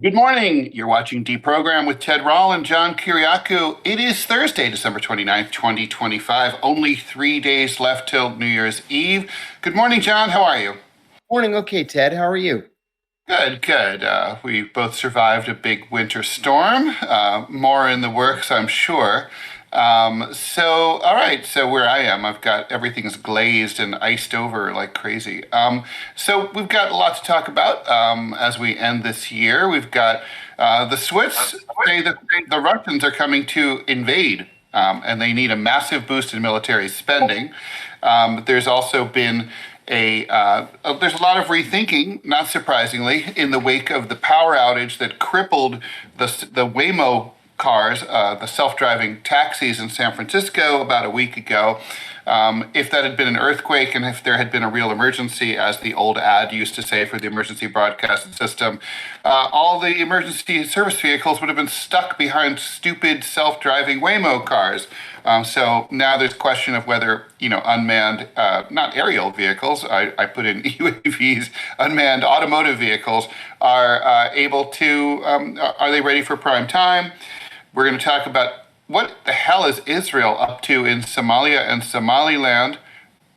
Good morning. You're watching DeProgram with Ted Rall and John Kiriakou. It is Thursday, December 29th, 2025. Only 3 days left till New Year's Eve. Good morning, John. How are you? Morning. Okay, Ted, how are you? Good, good. We both survived a big winter storm. More in the works, I'm sure. All right. So where I am, I've got everything's glazed and iced over like crazy. So we've got a lot to talk about as we end this year. We've got the Swiss say that the Russians are coming to invade, and they need a massive boost in military spending. There's also been there's a lot of rethinking, not surprisingly, in the wake of the power outage that crippled the Waymo cars, the self-driving taxis in San Francisco about a week ago. If that had been an earthquake and if there had been a real emergency, as the old ad used to say for the emergency broadcast system, all the emergency service vehicles would have been stuck behind stupid self-driving Waymo cars. So now there's question of whether, unmanned, not aerial vehicles, I put in UAVs, unmanned automotive vehicles are able to, are they ready for prime time? We're going to talk about what the hell is Israel up to in Somalia and Somaliland?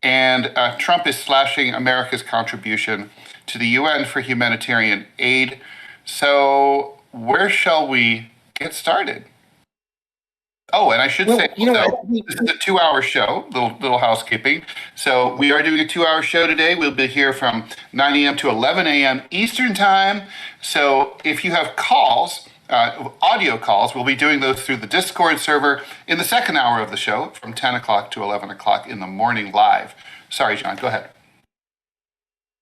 And Trump is slashing America's contribution to the UN for humanitarian aid. So, where shall we get started? Oh, and I should say also, this is a 2 hour show, little housekeeping. So we are doing a 2 hour show today. We'll be here from 9 a.m. to 11 a.m. Eastern time. So if you have calls, audio calls, we'll be doing those through the Discord server in the second hour of the show from 10 o'clock to 11 o'clock in the morning live. Sorry, John, go ahead.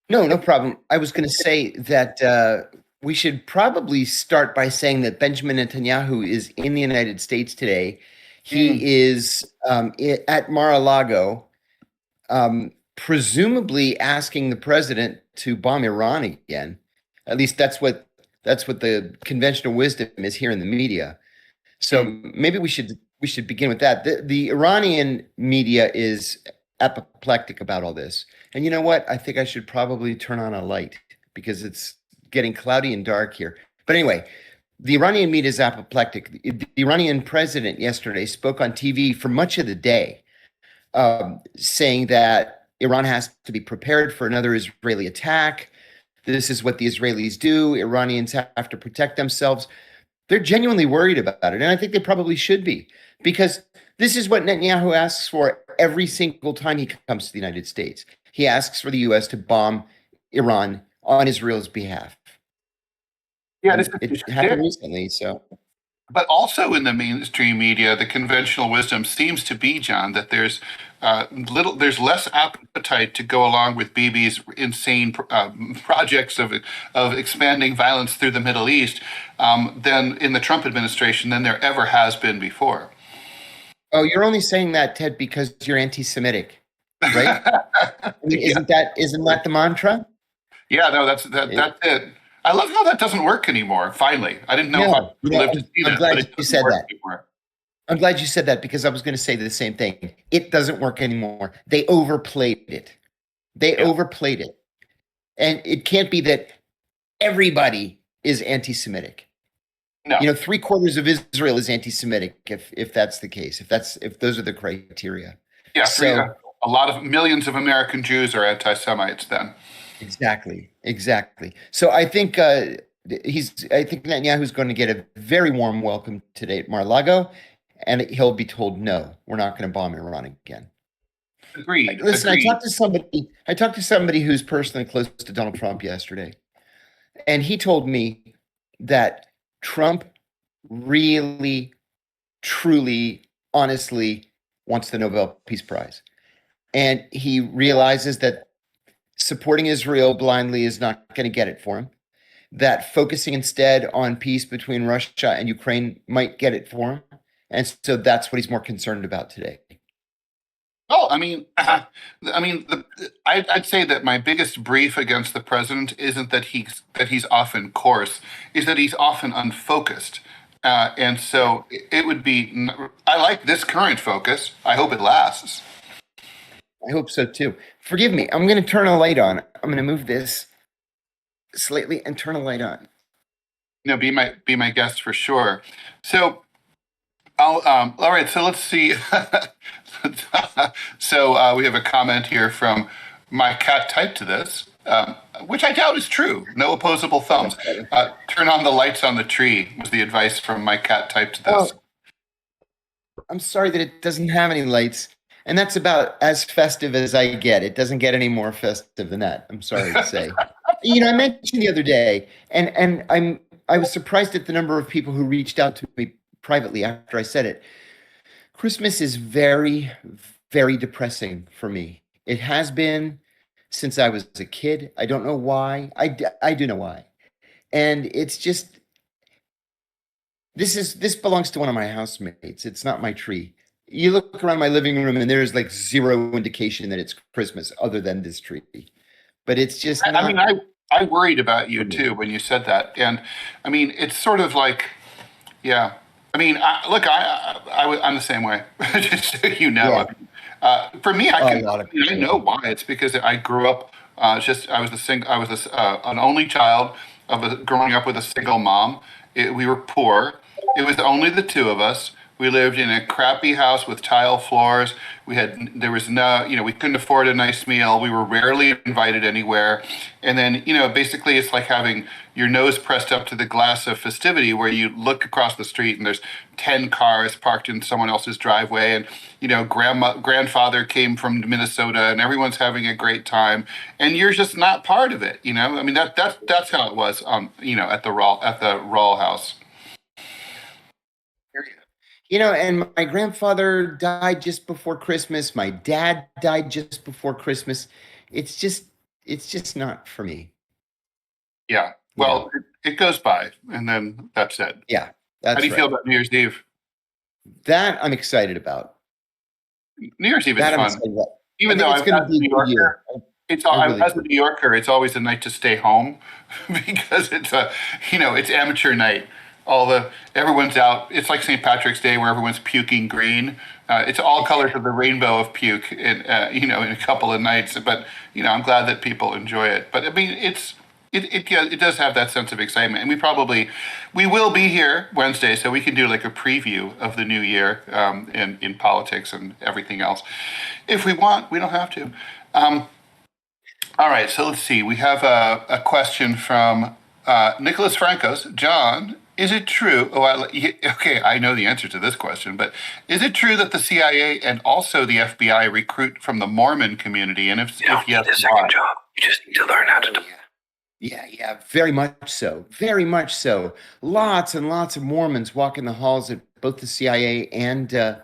No problem. I was going to say that we should probably start by saying that Benjamin Netanyahu is in the United States today. He is at Mar-a-Lago, presumably asking the president to bomb Iran again. At least that's what the conventional wisdom is here in the media. So maybe we should begin with that. The Iranian media is apoplectic about all this. And you know what? I think I should probably turn on a light because it's getting cloudy and dark here. But anyway, the Iranian media is apoplectic. The Iranian president yesterday spoke on TV for much of the day, saying that Iran has to be prepared for another Israeli attack. This is what the Israelis do. Iranians have to protect themselves. They're genuinely worried about it. And I think they probably should be, because this is what Netanyahu asks for every single time he comes to the United States. He asks for the U.S. to bomb Iran on Israel's behalf. Yeah, it happened recently. But also in the mainstream media, the conventional wisdom seems to be, John, that there's less appetite to go along with Bibi's insane projects of expanding violence through the Middle East than in the Trump administration than there ever has been before. Oh, you're only saying that, Ted, because you're anti-Semitic, right? I mean, isn't that the mantra? Yeah, no, that's it. I love how that doesn't work anymore. Finally, I didn't know how to live to see I'm that, glad but it you doesn't said work that. anymore. I'm glad you said that because I was going to say the same thing. It doesn't work anymore. They overplayed it. Overplayed it. And it can't be that everybody is anti-Semitic. No. 3/4 of Israel is anti-Semitic if that's the case, if those are the criteria. Yeah, so a lot of millions of American Jews are anti-Semites then. Exactly. So I think Netanyahu's going to get a very warm welcome today at Mar-a-Lago, and he'll be told, no, we're not going to bomb Iran again. Agreed. Listen, I talked to somebody who's personally close to Donald Trump yesterday, and he told me that Trump really, truly, honestly wants the Nobel Peace Prize. And he realizes that supporting Israel blindly is not going to get it for him, that focusing instead on peace between Russia and Ukraine might get it for him. And so that's what he's more concerned about today. Oh, I'd say that my biggest brief against the president isn't that he's often coarse, is that he's often unfocused. And so it would be. I like this current focus. I hope it lasts. I hope so too. Forgive me. I'm going to turn a light on. I'm going to move this slightly and turn a light on. Be my guest for sure. So all right, so let's see. So we have a comment here from my cat typed to this, which I doubt is true. No opposable thumbs. Turn on the lights on the tree was the advice from my cat typed to this. Oh, I'm sorry that it doesn't have any lights. And that's about as festive as I get. It doesn't get any more festive than that. I'm sorry to say. I mentioned the other day, and I was surprised at the number of people who reached out to me privately after I said it. Christmas is very, very depressing for me. It has been since I was a kid. I don't know why. I do know why. And it's just this belongs to one of my housemates. It's not my tree. You look around my living room and there's like zero indication that it's Christmas other than this tree. But it's just I mean, not I worried about you for me. too when you said that, and I mean, it's sort of like, yeah. I mean, look, I'm the same way. Just so you know, Yeah, for me, a lot of I people know are. why. It's because I grew up I was an only child of growing up with a single mom. We were poor. It was only the two of us. We lived in a crappy house with tile floors. There was no, we couldn't afford a nice meal. We were rarely invited anywhere. And then, basically it's like having your nose pressed up to the glass of festivity where you look across the street and there's 10 cars parked in someone else's driveway. And, grandfather came from Minnesota and everyone's having a great time. And you're just not part of it, I mean, that's how it was, at the Rawl house. And my grandfather died just before Christmas. My dad died just before Christmas. It's just, it's just not for me. Yeah. Yeah. Well, it goes by, and then that's it. Yeah, How do that's you feel right. about New Year's Eve? That I'm excited about. New Year's Eve is That I'm fun, excited about. I even think though it's I've going to as a be a New good year. Yorker, I really as a do. New Yorker, it's always a night to stay home because it's amateur night. Everyone's out. It's like St. Patrick's Day where everyone's puking green. It's all colors of the rainbow of puke in a couple of nights. But I'm glad that people enjoy it. But I mean, yeah, it does have that sense of excitement, and we will be here Wednesday, so we can do like a preview of the new year in politics and everything else, if we want. We don't have to. Um, all right, so let's see. We have a question from Nicholas Francos. John, is it true? Okay, I know the answer to this question, but is it true that the CIA and also the FBI recruit from the Mormon community? And if yes, why? Job. You just need to learn how to. Oh, yeah, very much so. Very much so. Lots and lots of Mormons walk in the halls of both the CIA and the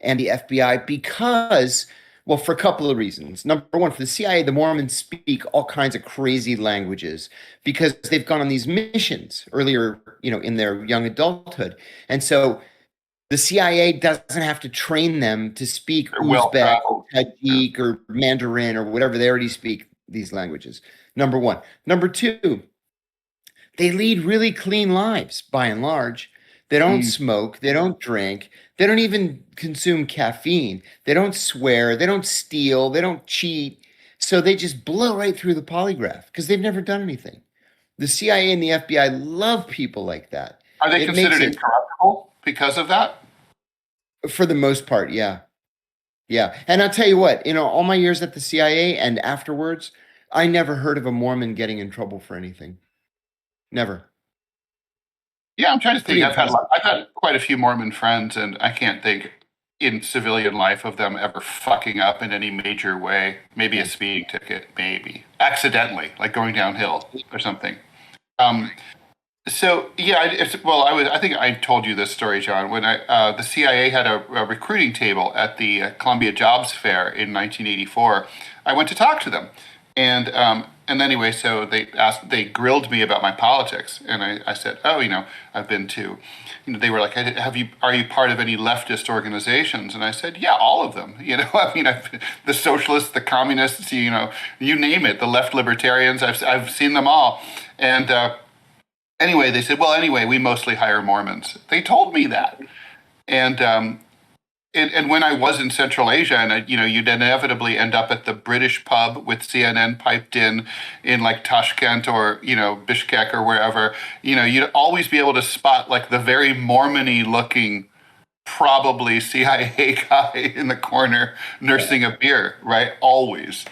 FBI because, well, for a couple of reasons. Number one, for the CIA, the Mormons speak all kinds of crazy languages because they've gone on these missions earlier, in their young adulthood. And so the CIA doesn't have to train them to speak They're well Uzbek or traveled. Tajik or Mandarin or whatever. They already speak these languages. Number one. Number two, they lead really clean lives by and large. They don't Mm. smoke, they don't drink, they don't even consume caffeine, they don't swear, they don't steal, they don't cheat. So they just blow right through the polygraph because they've never done anything. The CIA and the FBI love people like that. Are they It makes considered it, incorruptible because of that? for the most part, yeah. Yeah. And I'll tell you what, all my years at the CIA and afterwards, I never heard of a Mormon getting in trouble for anything. Never. Yeah, I'm trying to think. Pretty impressive. I've had quite a few Mormon friends, and I can't think in civilian life of them ever fucking up in any major way. Maybe a Yeah. speeding ticket, maybe accidentally, like going downhill or something. Um, so yeah, I think I told you this story, John. When the CIA had a recruiting table at the Columbia Jobs Fair in 1984, I went to talk to them, and anyway, so they grilled me about my politics, and I said, oh, I've been to, they were like, are you part of any leftist organizations? And I said, yeah, all of them. I mean, the socialists, the communists, you name it, the left libertarians. I've seen them all, and. Anyway, they said, well, anyway, we mostly hire Mormons. They told me that. And And when I was in Central Asia, and you'd inevitably end up at the British pub with CNN piped in like Tashkent or Bishkek or wherever. You'd always be able to spot like the very Mormon-y looking, probably CIA guy in the corner nursing a beer, right? Always.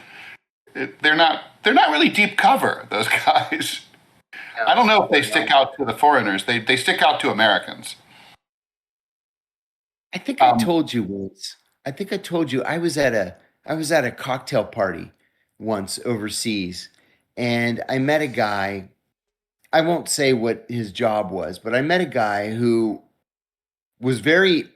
They're not really deep cover, those guys. I don't know if they stick out to the foreigners. They stick out to Americans. I think I told you once. I think I told you I was at a cocktail party once overseas, and I met a guy. I won't say what his job was, but I met a guy who was very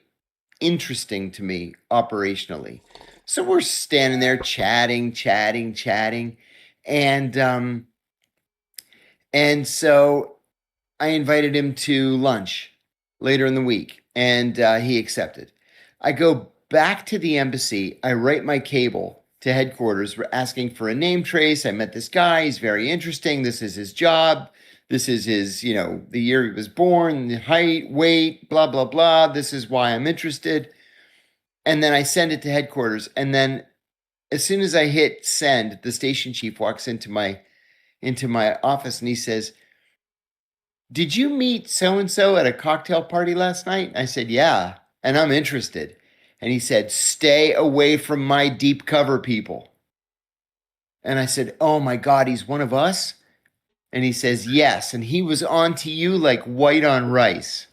interesting to me operationally. So we're standing there chatting, chatting, chatting, and so I invited him to lunch later in the week, and he accepted. I go back to the embassy. I write my cable to headquarters asking for a name trace. I met this guy. He's very interesting. This is his job. This is his, the year he was born, the height, weight, blah, blah, blah. This is why I'm interested. And then I send it to headquarters. And then as soon as I hit send, the station chief walks into my office and he says, "Did you meet so and so at a cocktail party last night?" I said, "Yeah, and I'm interested." And he said, "Stay away from my deep cover people." And I said, "Oh my God, he's one of us?" And he says, "Yes." And he was on to you like white on rice.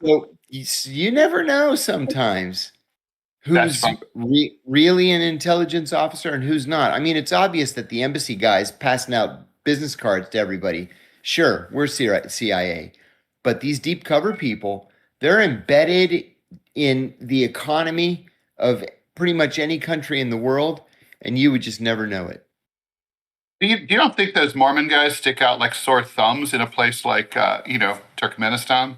So you never know sometimes That's who's fun. really an intelligence officer and who's not. I mean, it's obvious that the embassy guys passing out business cards to everybody. Sure, we're CIA, but these deep cover people, they're embedded in the economy of pretty much any country in the world, and you would just never know it. You don't think those Mormon guys stick out like sore thumbs in a place like Turkmenistan?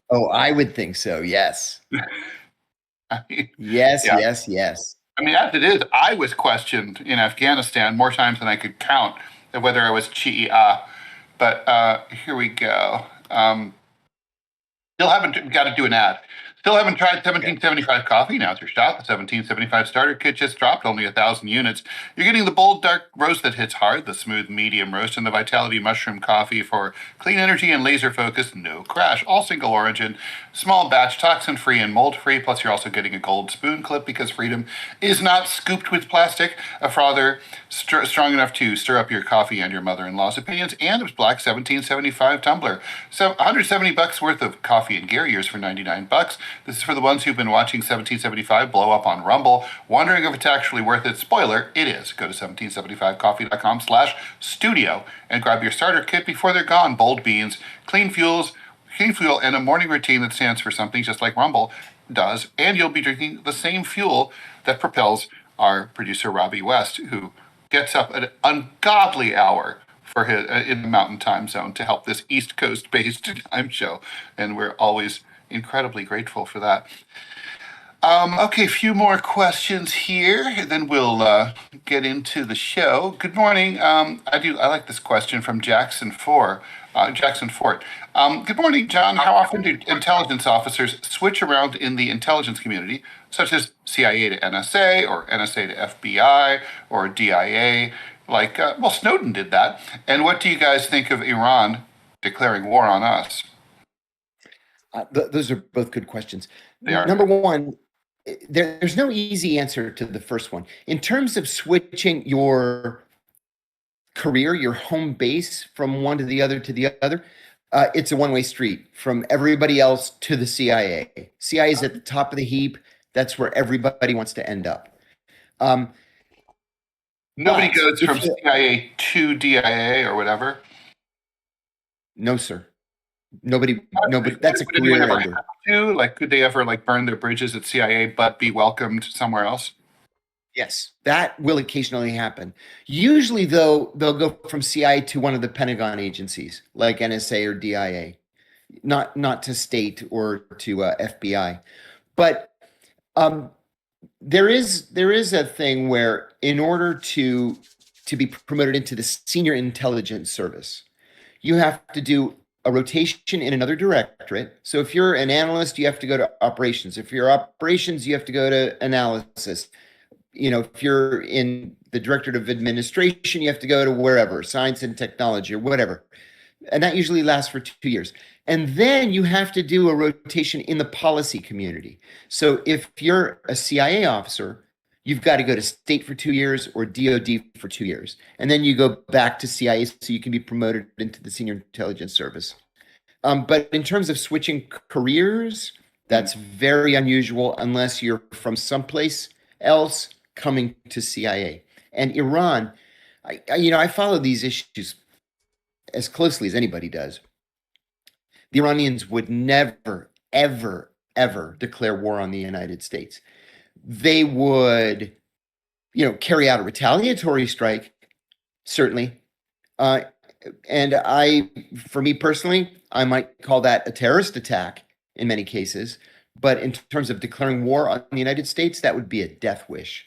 Oh, I would think so. Yes. I mean, Yes, yeah. yes, yes. I mean, as it is, I was questioned in Afghanistan more times than I could count of whether I was Chia. But here we go. Still haven't got to do an ad. Still haven't tried Okay. 1775 coffee. Now it's your shot. The 1775 starter kit just dropped, only 1,000 units. You're getting the bold, dark roast that hits hard, the smooth, medium roast, and the Vitality mushroom coffee for clean energy and laser focus. No crash. All single origin, small batch, toxin free and mold free. Plus, you're also getting a gold spoon clip because freedom is not scooped with plastic. A frother strong enough to stir up your coffee and your mother-in-law's opinions, and a black 1775 tumbler. So 170 bucks worth of coffee and gear, yours for 99 bucks. This is for the ones who've been watching 1775 blow up on Rumble, wondering if it's actually worth it. Spoiler, it is. Go to 1775coffee.com/studio and grab your starter kit before they're gone. Bold beans, clean fuel, and a morning routine that stands for something just like Rumble does. And you'll be drinking the same fuel that propels our producer Robbie West, who gets up at an ungodly hour for his in the Mountain Time Zone to help this East Coast based time show, and we're always incredibly grateful for that. Okay, a few more questions here, then we'll get into the show. Good morning. I like this question from Jackson Fort. Good morning, John. How often do intelligence officers switch around in the intelligence community, such as CIA to NSA or NSA to FBI or DIA? Like, well, Snowden did that. And what do you guys think of Iran declaring war on us? Those are both good questions. They are Number good. one, there's no easy answer to the first one. In terms of switching your career, your home base from one to the other, it's a one-way street from everybody else to the CIA. CIA is at the top of the heap. That's where everybody wants to end up. Um, Nobody but goes if from you, CIA to DIA or whatever. no, sir, nobody. That's a Would anyone career ever have ender. to? Like, could they ever like burn their bridges at CIA but be welcomed somewhere else? Yes, that will occasionally happen. Usually, though, they'll go from CIA to one of the Pentagon agencies, like NSA or DIA, not to state or to FBI. But um, there is a thing where, in order to be promoted into the senior intelligence service, you have to do a rotation in another directorate. So if you're an analyst, you have to go to operations. If you're operations, you have to go to analysis. If you're in the directorate of administration, you have to go to wherever, science and technology or whatever. And that usually lasts for 2 years. And then you have to do a rotation in the policy community. So if you're a CIA officer, you've got to go to state for 2 years or DOD for 2 years. And then you go back to CIA so you can be promoted into the senior intelligence service. But in terms of switching careers, that's very unusual unless you're from someplace else coming to CIA. And Iran, I follow these issues as closely as anybody does. The Iranians would never, ever, ever declare war on the United States. They would, carry out a retaliatory strike, certainly. And for me personally, I might call that a terrorist attack in many cases. But in terms of declaring war on the United States, that would be a death wish.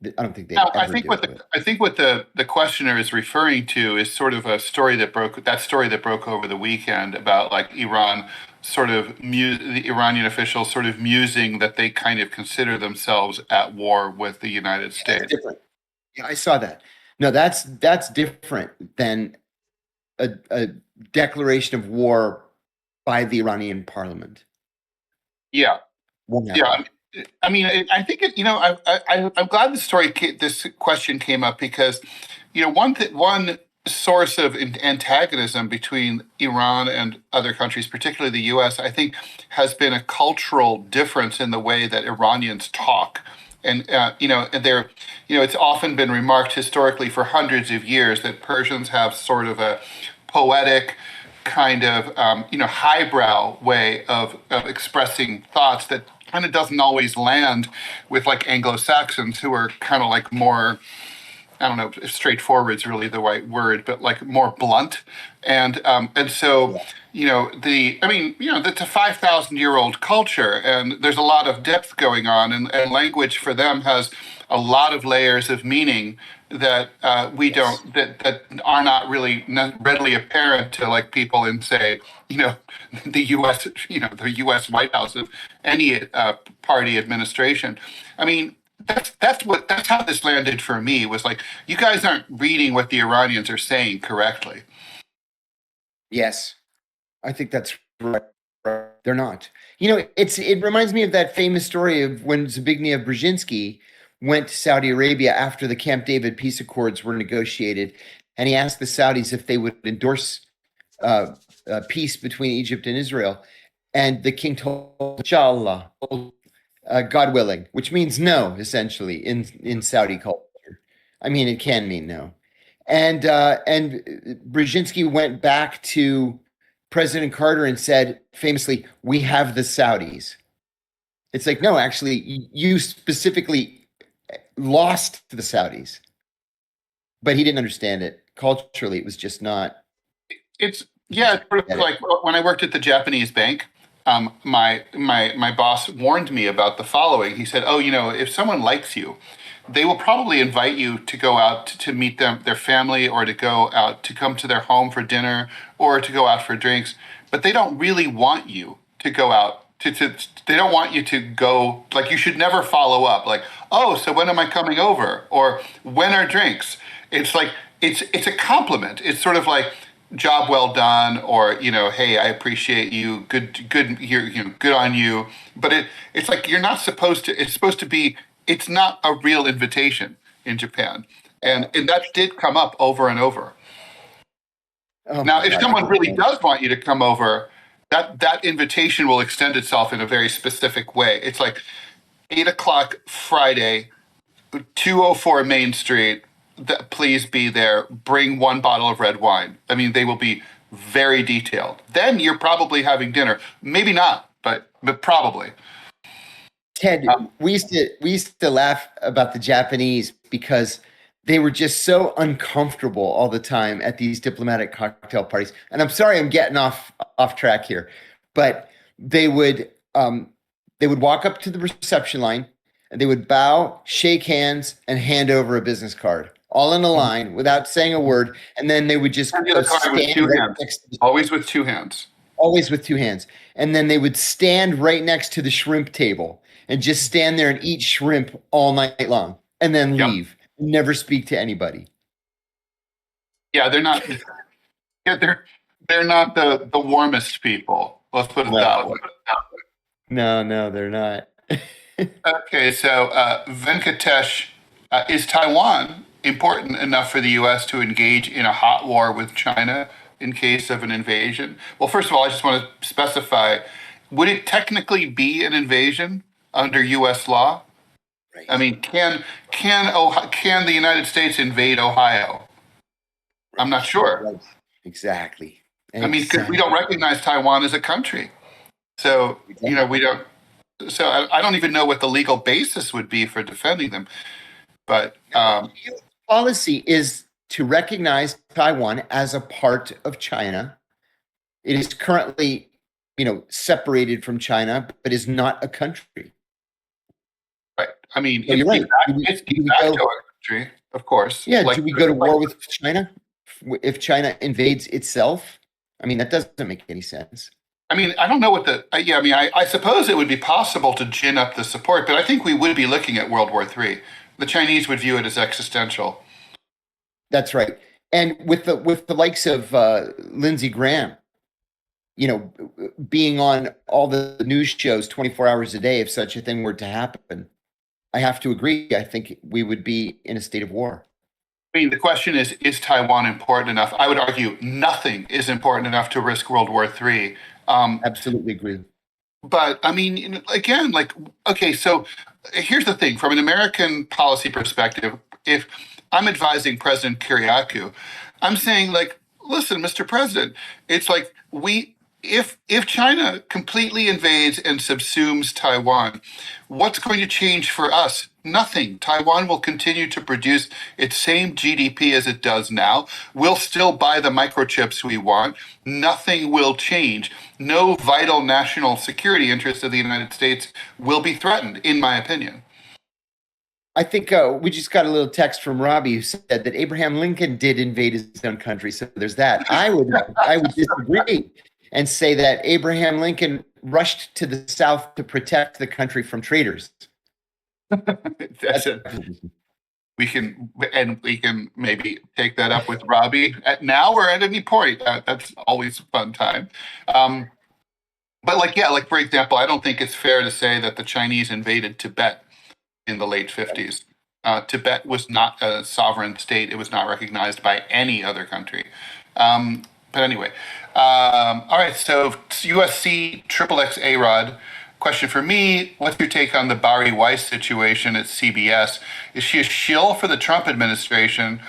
I don't think they ever do it. I think what the questioner is referring to is sort of a story that broke over the weekend about like Iran the Iranian officials sort of musing that they kind of consider themselves at war with the United States. That's different. Yeah, I saw that. No, that's different than a declaration of war by the Iranian parliament. Yeah. Yeah. I mean, I think I'm glad this question came up because, one source of antagonism between Iran and other countries, particularly the U.S., I think, has been a cultural difference in the way that Iranians talk. And it's often been remarked historically for hundreds of years that Persians have sort of a poetic kind of highbrow way of expressing thoughts that kind of doesn't always land with like Anglo-Saxons who are kind of like more, I don't know if straightforward is really the right word, but like more blunt. And so, it's a 5,000-year-old culture and there's a lot of depth going on and language for them has a lot of layers of meaning that that are not really readily apparent to like people in, say, the U.S., the U.S. White House of any party administration. I mean, that's how this landed for me was like, you guys aren't reading what the Iranians are saying correctly. Yes, I think that's right. They're not. It reminds me of that famous story of when Zbigniew Brzezinski went to Saudi Arabia after the Camp David peace accords were negotiated, and he asked the Saudis if they would endorse peace between Egypt and Israel, and the king told, "Inshallah, God willing," which means no, essentially in Saudi culture. I mean, it can mean no. And Brzezinski went back to President Carter and said famously, "We have the Saudis." It's like, no, actually, you specifically lost to the Saudis, but he didn't understand it. Culturally, it was just not. It's sort of like when I worked at the Japanese bank. My boss warned me about the following. He said, "Oh, if someone likes you, they will probably invite you to go out to meet their family, or to go out to come to their home for dinner, or to go out for drinks. But they don't really want you to go out. They don't want you to go. Like, you should never follow up. Like, oh, so when am I coming over? Or when are drinks? It's like it's a compliment. It's sort of like." Job well done, or hey, I appreciate you. Good, good on you. But it's like you're not supposed to. It's supposed to be. It's not a real invitation in Japan, and that did come up over and over. Oh, now, if someone really does want you to come over, that invitation will extend itself in a very specific way. It's like 8 o'clock Friday, 204 Main Street. Please be there. Bring 1 bottle of red wine. I mean, they will be very detailed. Then you're probably having dinner. Maybe not, but probably. Ted, we used to laugh about the Japanese because they were just so uncomfortable all the time at these diplomatic cocktail parties. And I'm sorry, I'm getting off track here, but they would walk up to the reception line and they would bow, shake hands, and hand over a business card all in a line without saying a word, and then they would just And the other time with stand two right hands. next to Always with two hands. always with two hands. And then they would stand right next to the shrimp table and just stand there and eat shrimp all night long and then Yep. leave. Never speak to anybody. Yeah, they're not. Yeah, they're not the warmest people. Let's put it that way. No, they're not. Okay, so Venkatesh, is Taiwan important enough for the U.S. to engage in a hot war with China in case of an invasion? Well, first of all, I just want to specify: would it technically be an invasion under U.S. law? Right. I mean, can the United States invade Ohio? I'm not sure. Right. Exactly. I mean, because we don't recognize Taiwan as a country, so we don't. So I don't even know what the legal basis would be for defending them. But policy is to recognize Taiwan as a part of China. It is currently, separated from China, but is not a country. right, I mean, So you're right. it's de facto a country, of course. Yeah, do we go to war with China if China invades itself? I mean, that doesn't make any sense. I mean, I don't know what yeah, I mean, I suppose it would be possible to gin up the support, but I think we would be looking at World War III. The Chinese would view it as existential. That's right. And with the likes of Lindsey Graham, being on all the news shows 24 hours a day, if such a thing were to happen, I have to agree. I think we would be in a state of war. I mean, the question is Taiwan important enough? I would argue nothing is important enough to risk World War III. Absolutely agree. But I mean, again, okay, so here's the thing: from an American policy perspective, if I'm advising President Kiriakou, I'm saying, listen, Mr. President, it's like if China completely invades and subsumes Taiwan, what's going to change for us? Nothing. Taiwan will continue to produce its same GDP as it does now. We'll still buy the microchips we want. Nothing will change. No vital national security interest of the United States will be threatened, in my opinion. I think we just got a little text from Robbie who said that Abraham Lincoln did invade his own country. So there's that. I would disagree and say that Abraham Lincoln rushed to the South to protect the country from traitors. That's it. We can maybe take that up with Robbie at now or at any point. That's always a fun time. But for example, I don't think it's fair to say that the Chinese invaded Tibet in the late 50s. Tibet was not a sovereign state. It was not recognized by any other country. But anyway, all right, so USC XXX A-Rod. Question for me: what's your take on the Bari Weiss situation at CBS? Is she a shill for the Trump administration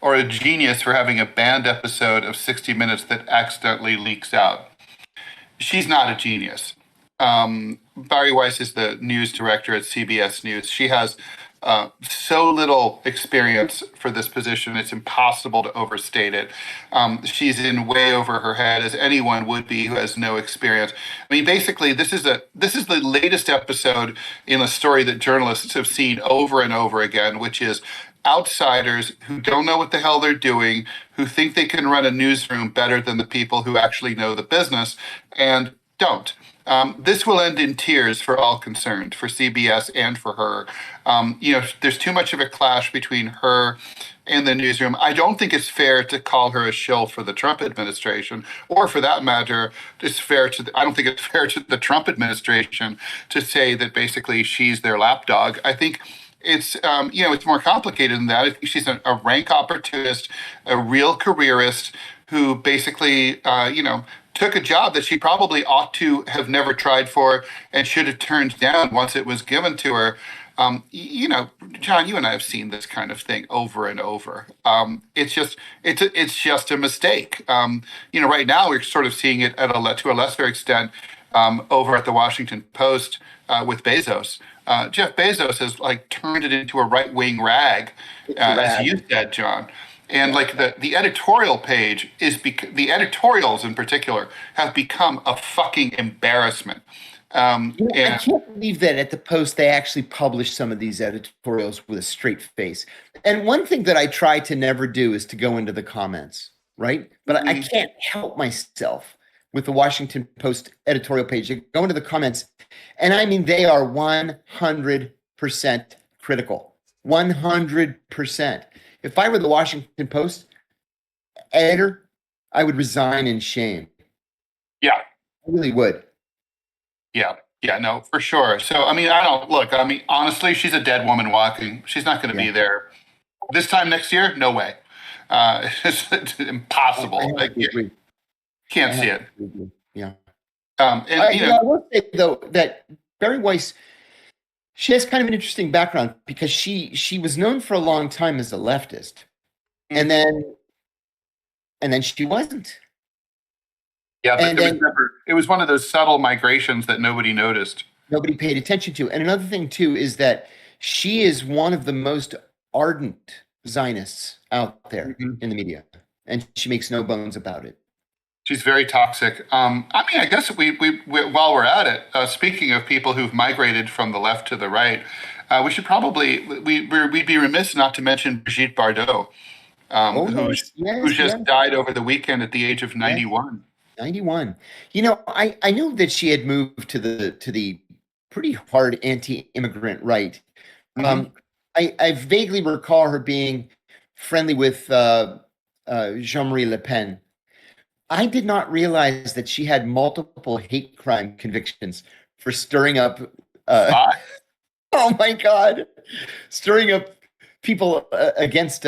or a genius for having a banned episode of 60 Minutes that accidentally leaks out? She's not a genius. Bari Weiss is the news director at CBS News. She has so little experience for this position, it's impossible to overstate it. She's in way over her head, as anyone would be who has no experience. I mean, basically, this is the latest episode in a story that journalists have seen over and over again, which is outsiders who don't know what the hell they're doing, who think they can run a newsroom better than the people who actually know the business, and don't. This will end in tears for all concerned, for CBS and for her. There's too much of a clash between her and the newsroom. I don't think it's fair to call her a shill for the Trump administration, or for that matter, I don't think it's fair to the Trump administration to say that basically she's their lapdog. I think it's more complicated than that. I think she's a rank opportunist, a real careerist who basically, took a job that she probably ought to have never tried for and should have turned down once it was given to her. John, you and I have seen this kind of thing over and over. It's just a mistake. Right now we're sort of seeing it to a lesser extent over at the Washington Post with Bezos. Jeff Bezos has turned it into a right-wing rag, as you said, John. And the editorial page the editorials in particular have become a fucking embarrassment. I And can't believe that at the Post they actually publish some of these editorials with a straight face. And one thing that I try to never do is to go into the comments, right? But I mhm, can't help myself with the Washington Post editorial page. I go into the comments, and I mean, they are 100% critical. 100%. If I were the Washington Post editor, I would resign in shame. yeah, I really would. yeah, yeah, no, for sure. So, I mean, I don't look. I mean, honestly, she's a dead woman walking. She's not going to Yeah. be there this time next year. No way. It's I impossible. have Like to you agree. can't I see have it. to agree. Yeah. And I will say though that Barry Weiss, she has kind of an interesting background because she was known for a long time as a leftist, and mhm. then she wasn't, Yeah, but and there was then never. It was one of those subtle migrations that nobody noticed. nobody paid attention to. And another thing too is that she is one of the most ardent Zionists out there Mhm. in the media, and she makes no bones about it. She's very toxic. I mean, I guess we while we're at it, speaking of people who've migrated from the left to the right, we should probably we'd be remiss not to mention Brigitte Bardot, Oh yes, who yes, just yes, died over the weekend at the age of yes. 91. 91. I knew that she had moved to the pretty hard anti-immigrant right. Hmm. Um, I vaguely recall her being friendly with Jean-Marie Le Pen. I did not realize that she had multiple hate crime convictions for stirring up. Uh, Five. oh my God, stirring up people against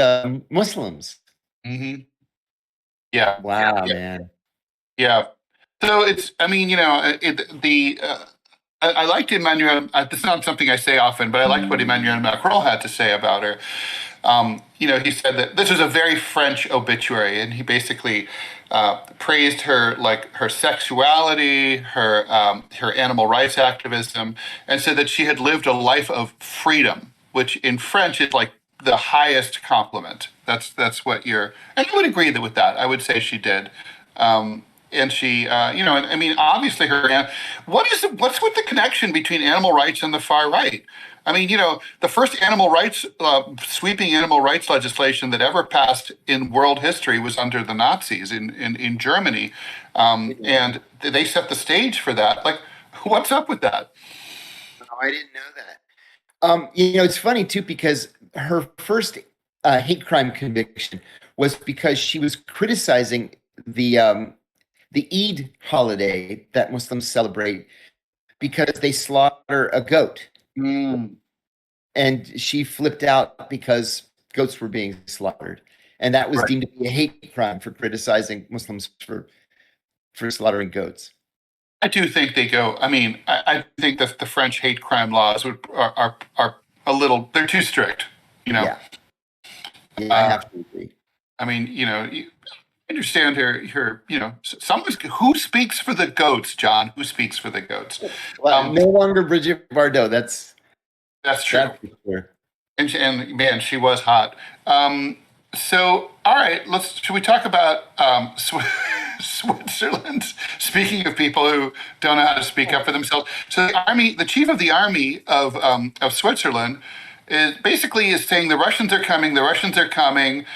Muslims. Hmm. Yeah, Wow, yeah, man. yeah. So it's, I mean, I liked Emmanuel. This is not something I say often, but I liked what Emmanuel Macron had to say about her. He said that this was a very French obituary, and he basically praised her, like her sexuality, her animal rights activism, and said that she had lived a life of freedom, which in French is like the highest compliment. That's what you're, and I would agree that with that. I would say she did. And she, I mean, obviously, what's with the connection between animal rights and the far right? I mean, the first sweeping animal rights legislation that ever passed in world history was under the Nazis in Germany, and they set the stage for that. Like, what's up with that? No, I didn't know that. It's funny too because her first hate crime conviction was because she was criticizing the Eid holiday that Muslims celebrate because they slaughter a goat, Mm, and she flipped out because goats were being slaughtered, and that was right. deemed to be a hate crime for criticizing Muslims for slaughtering goats. I do think they go. I mean, I think that the French hate crime laws are a little. They're too strict. You know. Yeah, yeah, I Uh, have to agree. I mean, understand her. Someone who speaks for the goats, John. Who speaks for the goats? Well, Um, no longer Bridget Bardot. that's true. That's for sure. And man, she was hot. So, all right, should we talk about Switzerland? Speaking of people who don't know how to speak up for themselves, so the chief of the army of Switzerland, is saying the Russians are coming. The Russians are coming.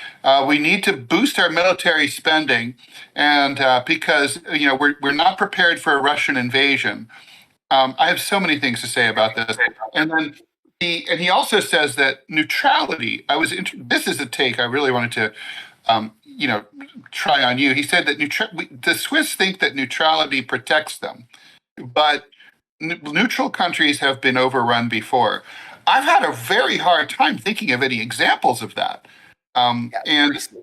We need to boost our military spending, and because we're not prepared for a Russian invasion. I have so many things to say about this. And then he also says that neutrality. This is a take I really wanted to, try on you. He said that the Swiss think that neutrality protects them, but neutral countries have been overrun before. I've had a very hard time thinking of any examples of that. Yeah, And seriously.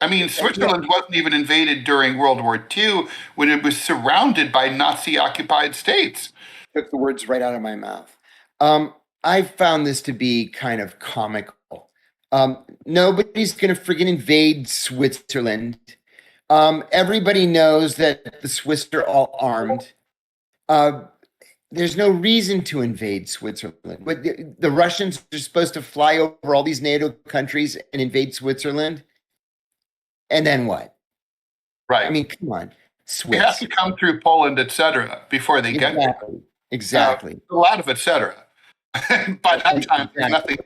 I mean, Yeah, Switzerland wasn't even invaded during World War II when it was surrounded by Nazi occupied states. took the words right out of my mouth. I found this to be kind of comical. Nobody's going to friggin' invade Switzerland. Everybody knows that the Swiss are all armed. Uh, there's no reason to invade Switzerland. But the Russians are supposed to fly over all these NATO countries and invade Switzerland. And then what? I Right. mean, come on, They have to Swiss. come through Poland, etc., before they get there. Exactly. Exactly. A lot of et cetera. By that time, Exactly.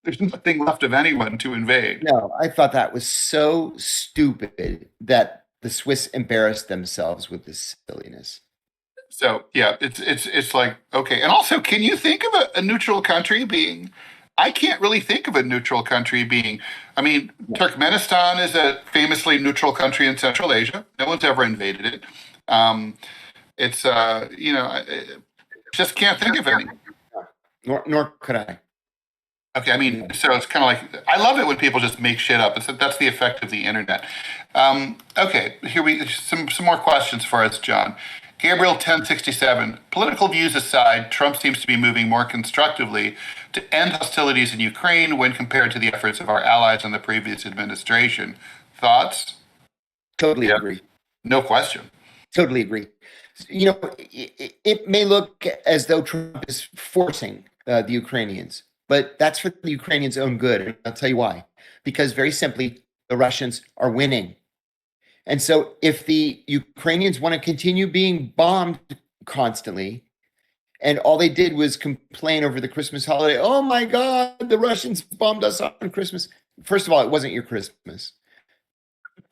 there's nothing left of anyone to invade. No, I thought that was so stupid that the Swiss embarrassed themselves with this silliness. So yeah, it's like okay, and also, can you think of a neutral country being? I can't really think of a neutral country being. I mean, Turkmenistan is a famously neutral country in Central Asia. No one's ever invaded it. Um, it's I just can't think of any. Nor could I. Okay, I mean, so it's kind of like I love it when people just make shit up. That's the effect of the internet. Okay, some more questions for us, John. Gabriel 1067. Political views aside, Trump seems to be moving more constructively to end hostilities in Ukraine when compared to the efforts of our allies in the previous administration. Thoughts? Totally Yeah, agree. no question. Totally agree. It may look as though Trump is forcing the Ukrainians, but that's for the Ukrainians' own good. And I'll tell you why. Because very simply, the Russians are winning. And so if the Ukrainians want to continue being bombed constantly, and all they did was complain over the Christmas holiday, oh my God, the Russians bombed us on Christmas. First of all, it wasn't your Christmas.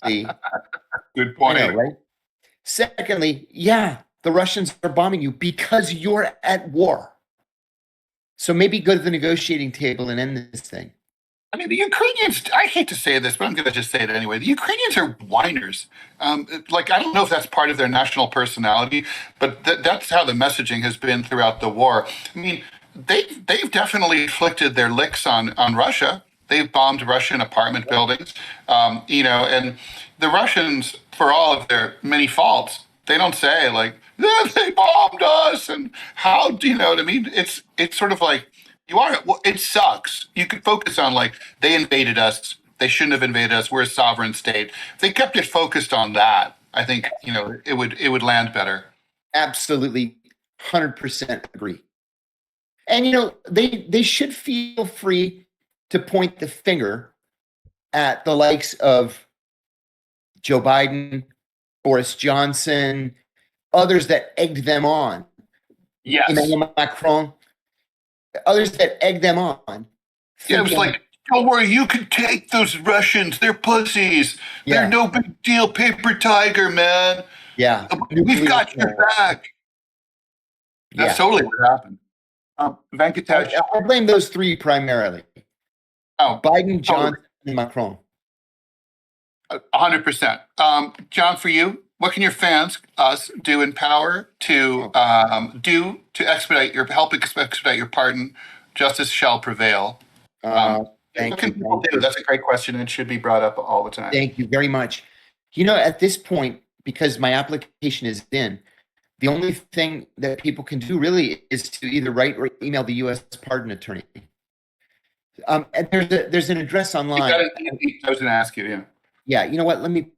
See, Good I point. know, right? Secondly, yeah, the Russians are bombing you because you're at war. So maybe go to the negotiating table and end this thing. I mean, the Ukrainians, I hate to say this, but I'm going to just say it anyway. The Ukrainians are whiners. I don't know if that's part of their national personality, but that's how the messaging has been throughout the war. I mean, they've definitely inflicted their licks on Russia. They've bombed Russian apartment buildings, and the Russians, for all of their many faults, they don't say like, "Yeah, they bombed us and how do you know what I mean?" It's sort of like you are. Well, it sucks. You could focus on like they invaded us. They shouldn't have invaded us. We're a sovereign state. If they kept it focused on that, I think it would land better. Absolutely 100% agree. And they should feel free to point the finger at the likes of Joe Biden, Boris Johnson, others that egged them on, Yes. Emmanuel Macron, others that egged them on. Yeah, it was like, don't worry, you can take those Russians. They're pussies. They're no big deal. Paper tiger, man. Yeah. We've got your back. That's totally what happened. Venkatesh. I blame those three primarily. Biden, Johnson, and Macron. 100%. John, for you, what can your fans, us, do in power to help expedite your pardon? Justice shall prevail. What can people do? That's a great question and should be brought up all the time. Thank you very much. At this point, because my application is in, the only thing that people can do really is to either write or email the U.S. pardon attorney. And there's an address online. I was going to ask you, yeah. Yeah, you know what? Let me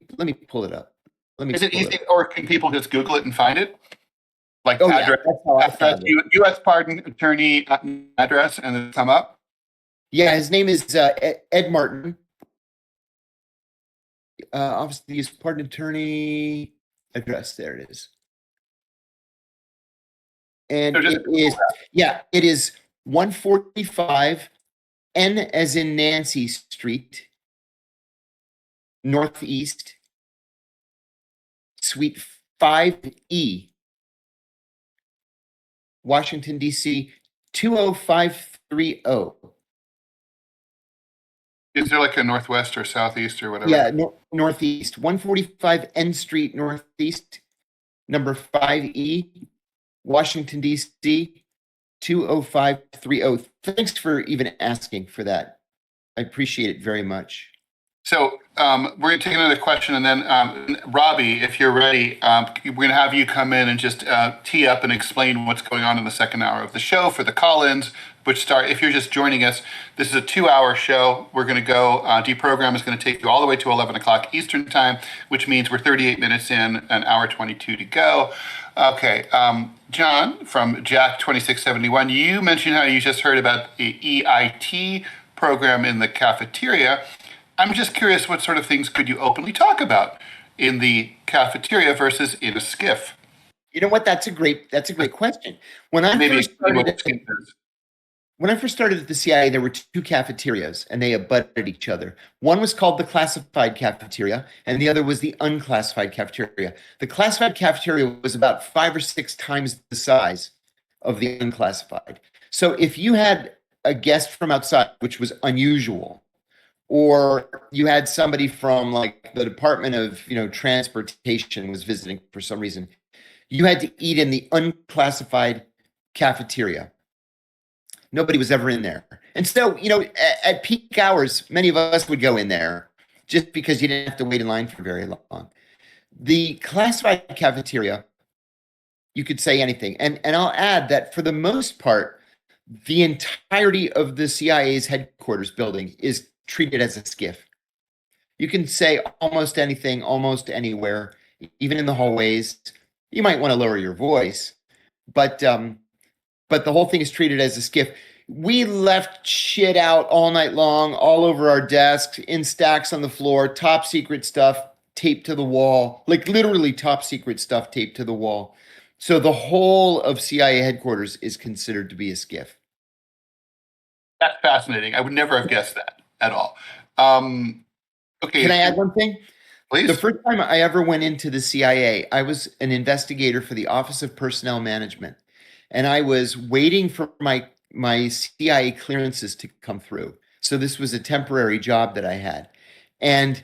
pull it up. Is it easy, or can people just Google it and find it? Like address, U.S. pardon attorney address, and then come up. Yeah, his name is Ed Martin. Obviously, his pardon attorney address. There it is. And it is 145 N as in Nancy Street, Northeast, Suite 5E, Washington, D.C., 20530. Is there like a northwest or southeast or whatever? Yeah, northeast, 145 N Street, Northeast, number 5E, Washington, D.C., 20530. Thanks for even asking for that. I appreciate it very much. So we're going to take another question, and then Robbie, if you're ready, we're going to have you come in and just tee up and explain what's going on in the second hour of the show for the call-ins, which start, if you're just joining us, this is a 2-hour show. We're going to go, DeProgram is going to take you all the way to 11 o'clock Eastern time, which means we're 38 minutes in, an hour 22 to go. Okay, John from Jack 2671, you mentioned how you just heard about the EIT program in the cafeteria. I'm just curious, what sort of things could you openly talk about in the cafeteria versus in a skiff? You know what? That's a great question. When I Maybe first explain started what skip is. when I first started at the CIA, there were two cafeterias and they abutted each other. One was called the classified cafeteria and the other was the unclassified cafeteria. The classified cafeteria was about 5 or 6 times the size of the unclassified. So if you had a guest from outside, which was unusual, or you had somebody from like the Department of, Transportation was visiting for some reason, you had to eat in the unclassified cafeteria. Nobody was ever in there. And so, at peak hours, many of us would go in there just because you didn't have to wait in line for very long. The classified cafeteria, you could say anything. And I'll add that for the most part, the entirety of the CIA's headquarters building is treated as a skiff. You can say almost anything, almost anywhere, even in the hallways. You might want to lower your voice, but the whole thing is treated as a skiff. We left shit out all night long, all over our desks, in stacks on the floor, top secret stuff taped to the wall, like literally top secret stuff taped to the wall. So the whole of CIA headquarters is considered to be a skiff. That's fascinating. I would never have guessed that at all. Okay, Can I add one thing? please? The first time I ever went into the CIA, I was an investigator for the Office of Personnel Management. And I was waiting for my CIA clearances to come through. So this was a temporary job that I had. And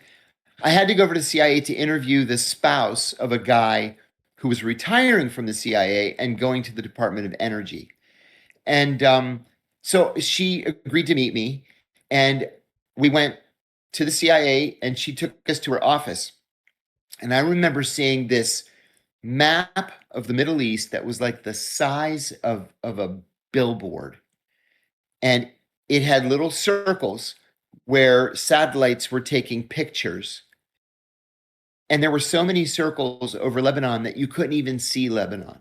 I had to go over to the CIA to interview the spouse of a guy who was retiring from the CIA and going to the Department of Energy. And so she agreed to meet me. And we went to the CIA and she took us to her office. And I remember seeing this map of the Middle East that was like the size of a billboard. And it had little circles where satellites were taking pictures. And there were so many circles over Lebanon that you couldn't even see Lebanon.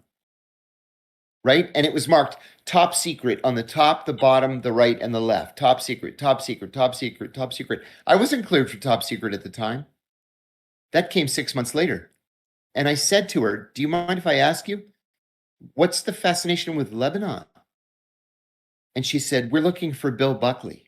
Right? And it was marked top secret on the top, the bottom, the right, and the left. Top secret, top secret, top secret, top secret. I wasn't cleared for top secret at the time. That came 6 months later. And I said to her, "Do you mind if I ask you, what's the fascination with Lebanon?" And she said, "We're looking for Bill Buckley."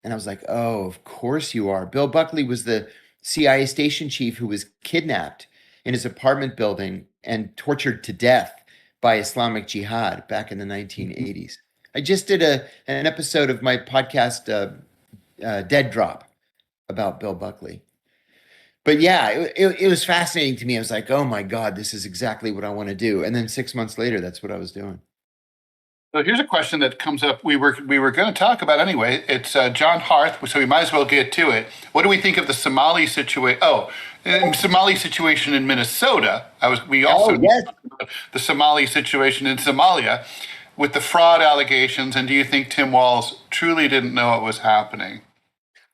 And I was like, "Oh, of course you are." Bill Buckley was the CIA station chief who was kidnapped in his apartment building and tortured to death by Islamic Jihad back in the 1980s. I just did an episode of my podcast, Dead Drop, about Bill Buckley. But yeah, it was fascinating to me. I was like, "Oh my God, this is exactly what I want to do." And then 6 months later, that's what I was doing. So here's a question that comes up. We were going to talk about anyway. It's John Harth, so we might as well get to it. What do we think of the Somali situation? Somali situation in Minnesota. We also yes. talked about the Somali situation in Somalia with the fraud allegations. And do you think Tim Walz truly didn't know what was happening?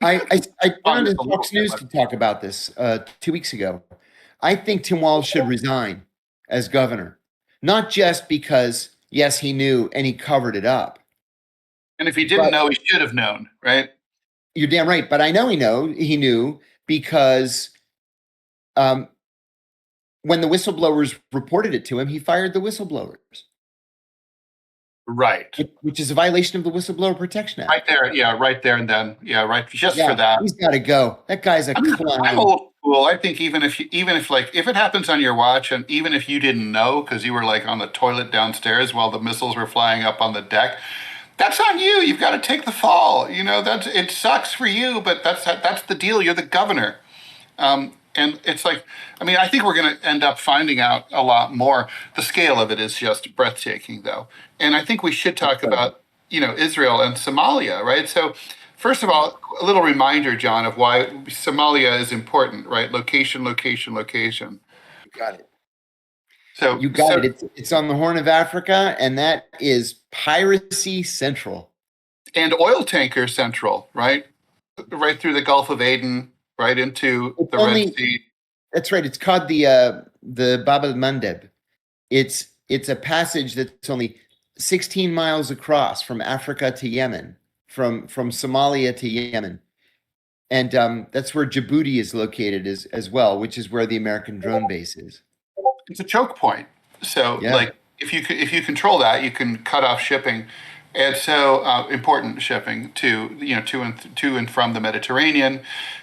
I went on to Just a little Fox News bit. to talk about this 2 weeks ago. I think Tim Walz should resign as governor, not just because, yes, he knew and he covered it up. And if he didn't But know, he should have known, right? you're damn right. But I know he knew because um, when the whistleblowers reported it to him, he fired the whistleblowers, Right. which is a violation of the Whistleblower Protection Act. Right there. Yeah, right there and then. Yeah, right. Just Yeah, for that. he's got to go. That guy's a I'm clown. old school. I think if it happens on your watch, and even if you didn't know because you were like on the toilet downstairs while the missiles were flying up on the deck, that's on you. You've got to take the fall. It sucks for you, but that's the deal. You're the governor. And it's like, I think we're going to end up finding out a lot more. The scale of it is just breathtaking, though. And I think we should talk about, Israel and Somalia, right? So, first of all, a little reminder, John, of why Somalia is important, right? Location, location, location. You got it. So, You got it. It's on the Horn of Africa, and that is piracy central. And oil tanker central, right? Right through the Gulf of Aden, right into the Red Sea. That's right. It's called the Bab el Mandeb. It's a passage that's only 16 miles across from Africa to Yemen, from Somalia to Yemen, and that's where Djibouti is located as well, which is where the American drone base is. it's a choke point. So Yeah. like if you control that, you can cut off shipping, and so important shipping to to and from the Mediterranean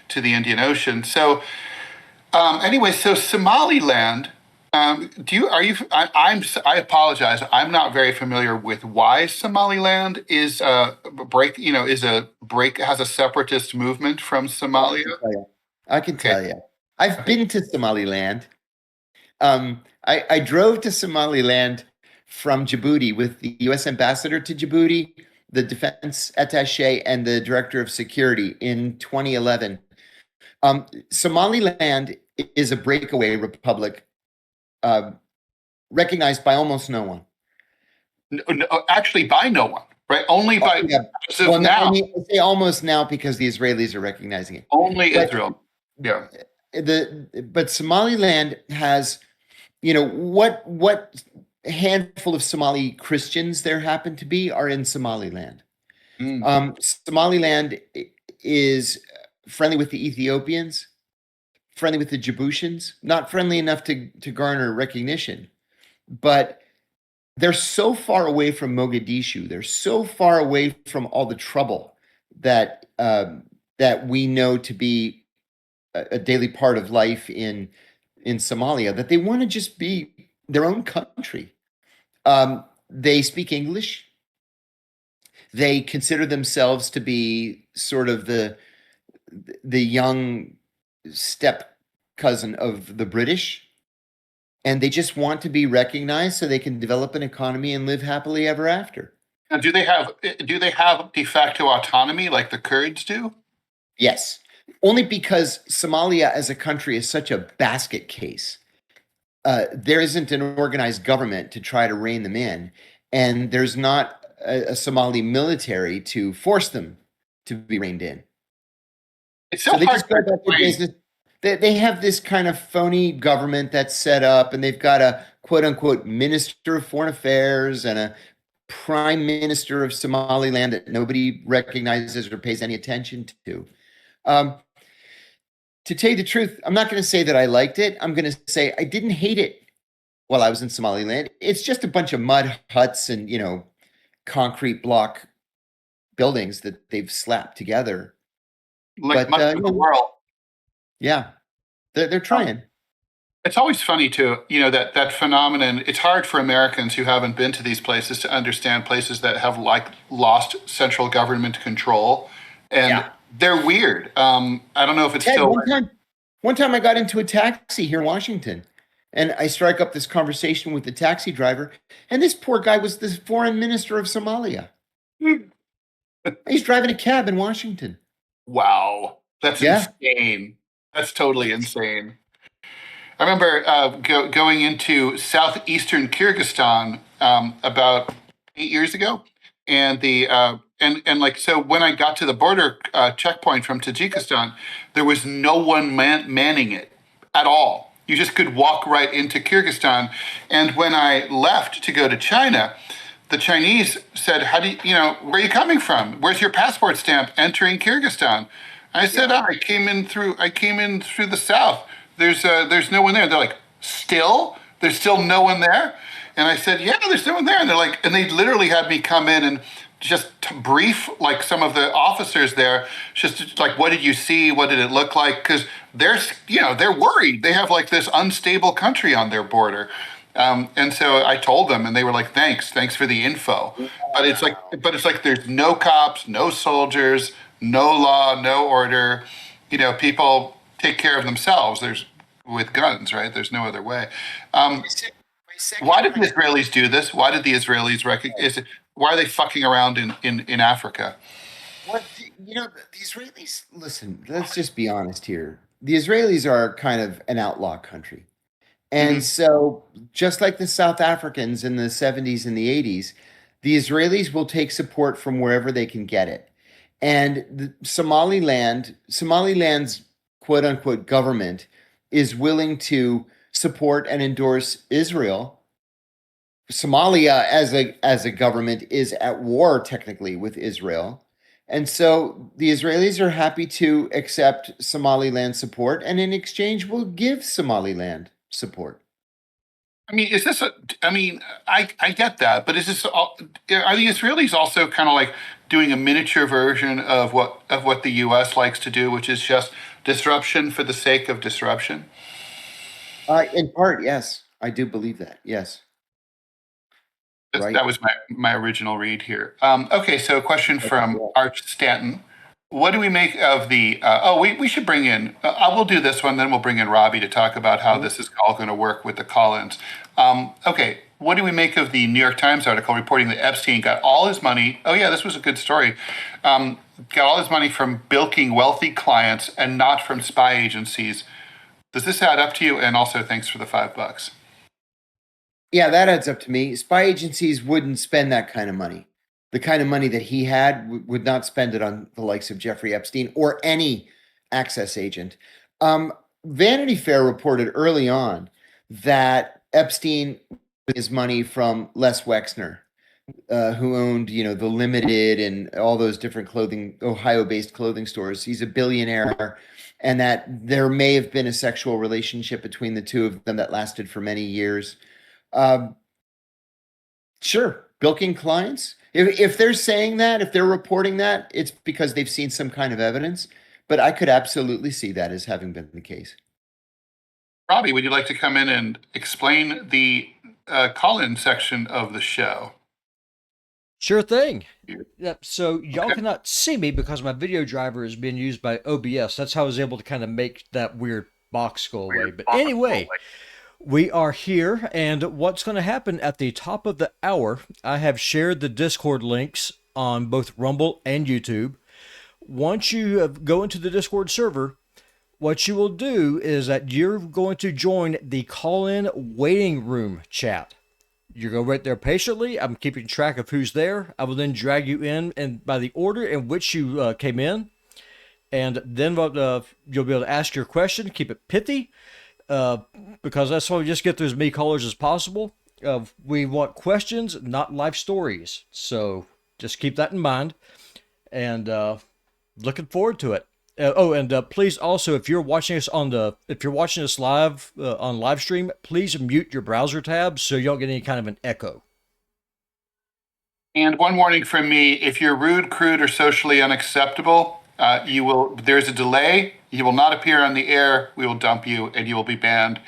to the Indian Ocean. So anyway, so Somaliland. Do you are you? I apologize. I'm not very familiar with why Somaliland is break. Is a break has a separatist movement from Oh, I Somalia. can tell you. I can Okay. tell you. I've Okay. been to Somaliland. I drove to Somaliland from Djibouti with the U.S. ambassador to Djibouti, the defense attaché, and the director of security in 2011. Somaliland is a breakaway republic uh, recognized by almost no one. Actually, by no one, right? Only Oh, by yeah. as of Well, no, I now, mean, I say almost now because the Israelis are recognizing it. only But Israel. Yeah. but Somaliland has, what handful of Somali Christians there happen to be are in Somaliland. Mm. Somaliland is friendly with the Ethiopians, friendly with the Djiboutians, not friendly enough to garner recognition, but they're so far away from Mogadishu. They're so far away from all the trouble that we know to be a daily part of life in Somalia that they want to just be their own country. They speak English. They consider themselves to be sort of the young step cousin of the British, and they just want to be recognized so they can develop an economy and live happily ever after. Now, do they have de facto autonomy like the Kurds do? Yes, only because Somalia as a country is such a basket case. There isn't an organized government to try to rein them in, and there's not a Somali military to force them to be reined in. It's so So they hard just to go about their explain. business. They have this kind of phony government that's set up, and they've got a quote unquote minister of foreign affairs and a prime minister of Somaliland that nobody recognizes or pays any attention to. Um, to tell you the truth, I'm not going to say that I liked it. I'm going to say I didn't hate it while I was in Somaliland. It's just a bunch of mud huts and, concrete block buildings that they've slapped together. Like But much of the world. yeah, they're Um, trying. it's always funny to that phenomenon. It's hard for Americans who haven't been to these places to understand places that have like lost central government control, and Yeah. they're weird. I don't know if it's Ted, still. one time I got into a taxi here in Washington, and I strike up this conversation with the taxi driver, and this poor guy was the foreign minister of Somalia. He's driving a cab in Washington. Wow, that's Yeah. insane. That's totally insane. I remember going into southeastern Kyrgyzstan about 8 years ago, and like so when I got to the border checkpoint from Tajikistan, there was no one manning it at all. You just could walk right into Kyrgyzstan, and when I left to go to China, the Chinese said, "How do where are you coming from? Where's your passport stamp entering Kyrgyzstan?" I said, Yeah. "Oh, I came in through the south. There's no one there." They're like, "Still? There's still no one there?" And I said, "Yeah, there's no one there." And they're like, and they literally had me come in and just brief like some of the officers there, just like, what did you see? What did it look like? Because they're worried. They have like this unstable country on their border. And so I told them, and they were like, "Thanks for the info." But it's like there's no cops, no soldiers, no law, no order. People take care of themselves. There's with guns, right? There's no other way. Um, My second why did the point. Israelis do this? Why did the Israelis recognize it? Why are they fucking around in Africa? The Israelis, listen, let's just be honest here. The Israelis are kind of an outlaw country. And Hmm. so, just like the South Africans in the 70s and the 80s, the Israelis will take support from wherever they can get it. And Somaliland's quote unquote government is willing to support and endorse Israel. Somalia as a government is at war technically with Israel. And so the Israelis are happy to accept Somaliland support and in exchange will give Somaliland support. I mean, is this a? I mean, I get that, but is this? Are the Israelis also kind of like doing a miniature version of what the U.S. likes to do, which is just disruption for the sake of disruption? In part, yes, I do believe that. Yes, right. That was my original read here. Okay, so a question from Yeah. Arch Stanton. What do we make of the? We should bring in. I will do this one, then we'll bring in Robbie to talk about how this is all going to work with the call-ins. Okay, what do we make of the New York Times article reporting that Epstein got all his money? Oh yeah, this was a good story. Got all his money from bilking wealthy clients and not from spy agencies. Does this add up to you? And also, thanks for the $5. Yeah, that adds up to me. Spy agencies wouldn't spend that kind of money. The kind of money that he had would not spend it on the likes of Jeffrey Epstein or any access agent. Vanity Fair reported early on that Epstein got his money from Les Wexner, who owned, the Limited and all those different Ohio-based clothing stores. He's a billionaire, and that there may have been a sexual relationship between the two of them that lasted for many years. Um, sure, bilking clients. If they're saying that, if they're reporting that, it's because they've seen some kind of evidence. But I could absolutely see that as having been the case. Robbie, would you like to come in and explain the call-in section of the show? Sure thing. Yep. So y'all cannot see me because my video driver is being used by OBS. That's how I was able to kind of make that weird box go away. But anyway, we are here, and what's going to happen at the top of the hour, I have shared the Discord links on both Rumble and YouTube. Once you go into the Discord server, what you will do is that you're going to join the call-in waiting room chat. You go right there patiently. I'm keeping track of who's there. I will then drag you in, and by the order in which you came in, and then you'll be able to ask your question. Keep it pithy, because that's why we just get through as many callers as possible. We want questions, not life stories. So just keep that in mind, and looking forward to it. Please also, if you're watching us live on live stream, please mute your browser tab so you don't get any kind of an echo. And one warning from me: if you're rude, crude, or socially unacceptable, there's a delay. You will not appear on the air. We will dump you, and you will be banned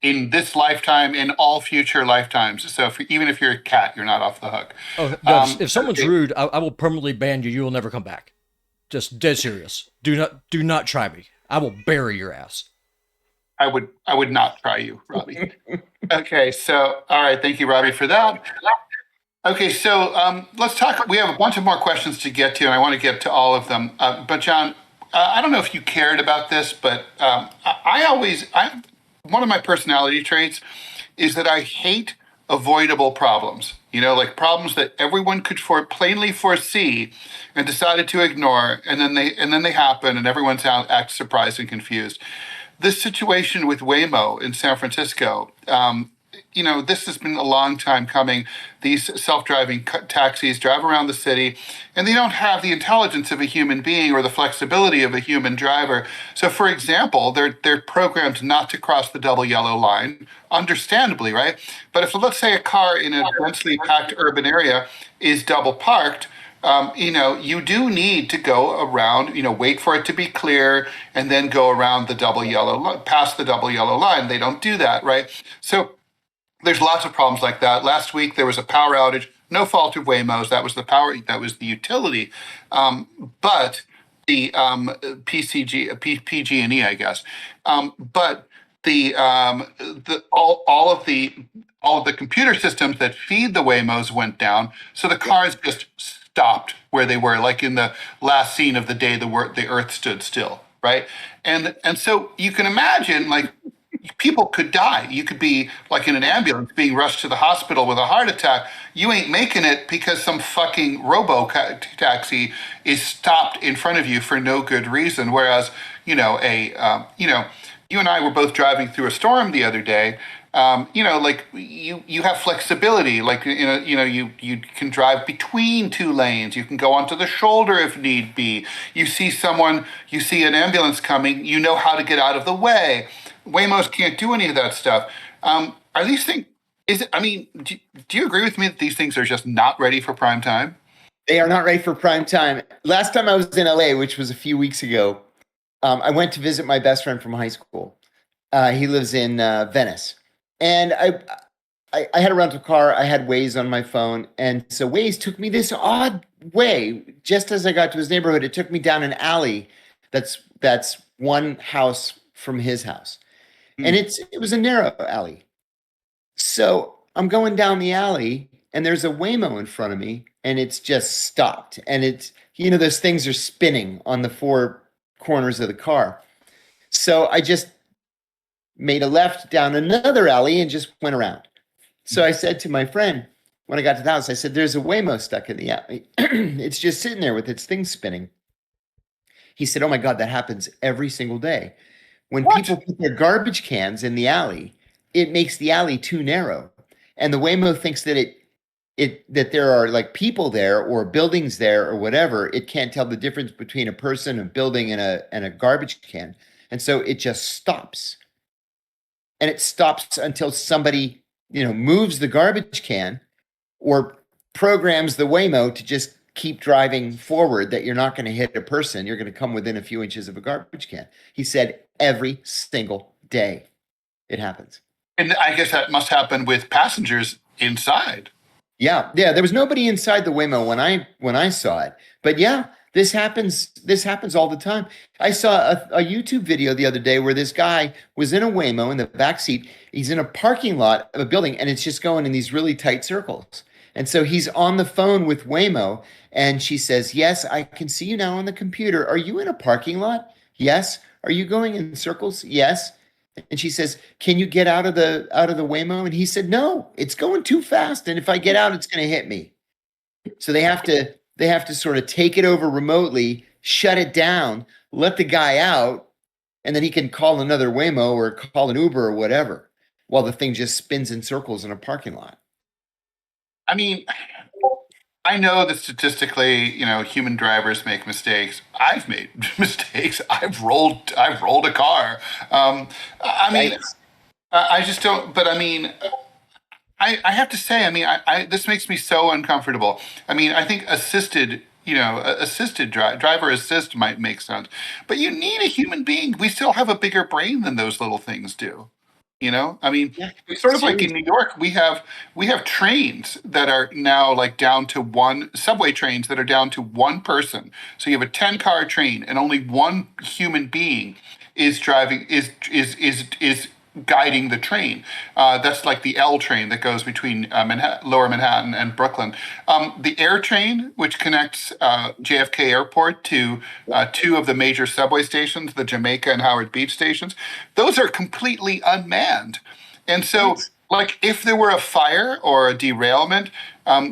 in this lifetime, in all future lifetimes. So even if you're a cat, you're not off the hook. Oh no! If someone's rude, I will permanently ban you. You will never come back. Just dead serious. Do not try me. I will bury your ass. I would not try you, Robbie. Okay, so all right, thank you, Robbie, for that. Okay, so let's talk. We have a bunch of more questions to get to, and I want to get to all of them. But John, I don't know if you cared about this, but one of my personality traits is that I hate avoidable problems. Like problems that everyone could plainly foresee and decided to ignore, and then they happen, and everyone acts surprised and confused. This situation with Waymo in San Francisco, this has been a long time coming. These self-driving taxis drive around the city, and they don't have the intelligence of a human being or the flexibility of a human driver. So, for example, they're programmed not to cross the double yellow line, understandably, right? But if, let's say, a car in a densely packed urban area is double parked, you do need to go around, wait for it to be clear, and then go around the double yellow, past the double yellow line. They don't do that, right? So there's lots of problems like that. Last week there was a power outage, no fault of Waymo's. That was the utility, but the PG&E, I guess. But all of the computer systems that feed the Waymos went down, so the cars just stopped where they were, like in the last scene of the day the Earth stood still, right? And so you can imagine, like, people could die. You could be like in an ambulance being rushed to the hospital with a heart attack. You ain't making it because some fucking taxi is stopped in front of you for no good reason. Whereas, you and I were both driving through a storm the other day. Like you have flexibility. Like you can drive between two lanes. You can go onto the shoulder if need be. You see an ambulance coming. You know how to get out of the way. Waymos can't do any of that stuff. Are these things Is it? I mean, do you agree with me that these things are just not ready for prime time? They are not ready for prime time. Last time I was in LA, which was a few weeks ago, I went to visit my best friend from high school. He lives in Venice, and I had a rental car. I had Waze on my phone, and so Waze took me this odd way. Just as I got to his neighborhood, it took me down an alley that's one house from his house, and Hmm. it was a narrow alley. So I'm going down the alley, and there's a Waymo in front of me, and it's just stopped, and it's those things are spinning on the four corners of the car. So I just made a left down another alley and just went around. So I said to my friend when I got to the house, I said, "There's a Waymo stuck in the alley. It's just sitting there with its thing spinning." He said, "Oh my God, that happens every single day. When What? people put their garbage cans in the alley, it makes the alley too narrow. And the Waymo thinks that that there are like people there or buildings there or whatever. It can't tell the difference between a person, a building, and a garbage can. And so it just stops. And it stops until somebody, moves the garbage can or programs the Waymo to just keep driving forward, that you're not going to hit a person. You're going to come within a few inches of a garbage can." He said every single day it happens. And I guess that must happen with passengers inside. Yeah, yeah. There was nobody inside the Waymo when I saw it, but yeah, this happens. This happens all the time. I saw a YouTube video the other day where this guy was in a Waymo in the back seat. He's in a parking lot of a building, and it's just going in these really tight circles. And so he's on the phone with Waymo, and she says, "Yes, I can see you now on the computer. Are you in a parking lot? Yes. Are you going in circles? Yes." And she says, "Can you get out of the Waymo?" And he said, "No, it's going too fast. And if I get out, it's going to hit me." So they have to sort of take it over remotely, shut it down, let the guy out, and then he can call another Waymo or call an Uber or whatever, while the thing just spins in circles in a parking lot. I mean, I know that statistically, human drivers make mistakes. I've made mistakes. I've rolled a car. I mean, Right? I just don't. But I mean, I have to say, I mean, this makes me so uncomfortable. I mean, I think driver assist might make sense, but you need a human being. We still have a bigger brain than those little things do. I mean, Yeah. it's sort of like in Seriously. New York, we have trains that are now like down to one subway trains that are down to one person. So you have a 10-car train and only one human being is driving is guiding the train. That's like the L train that goes between Lower Manhattan and Brooklyn. The air train, which connects JFK Airport to two of the major subway stations, the Jamaica and Howard Beach stations, those are completely unmanned. And so, Right. like, if there were a fire or a derailment,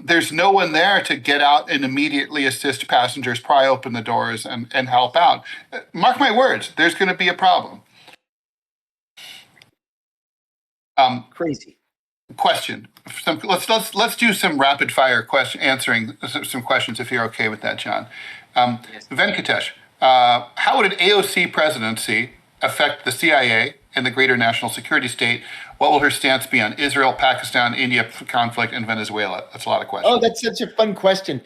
there's no one there to get out and immediately assist passengers, pry open the doors, and help out. Mark my words, there's going to be a problem. Um, Crazy. Question. Let's do some rapid fire question answering some questions if you're okay with that, John. Yes. Venkatesh, how would an AOC presidency affect the CIA and the greater national security state? What will her stance be on Israel, Pakistan, India conflict, and Venezuela? That's a lot of Oh, questions. that's such a fun question.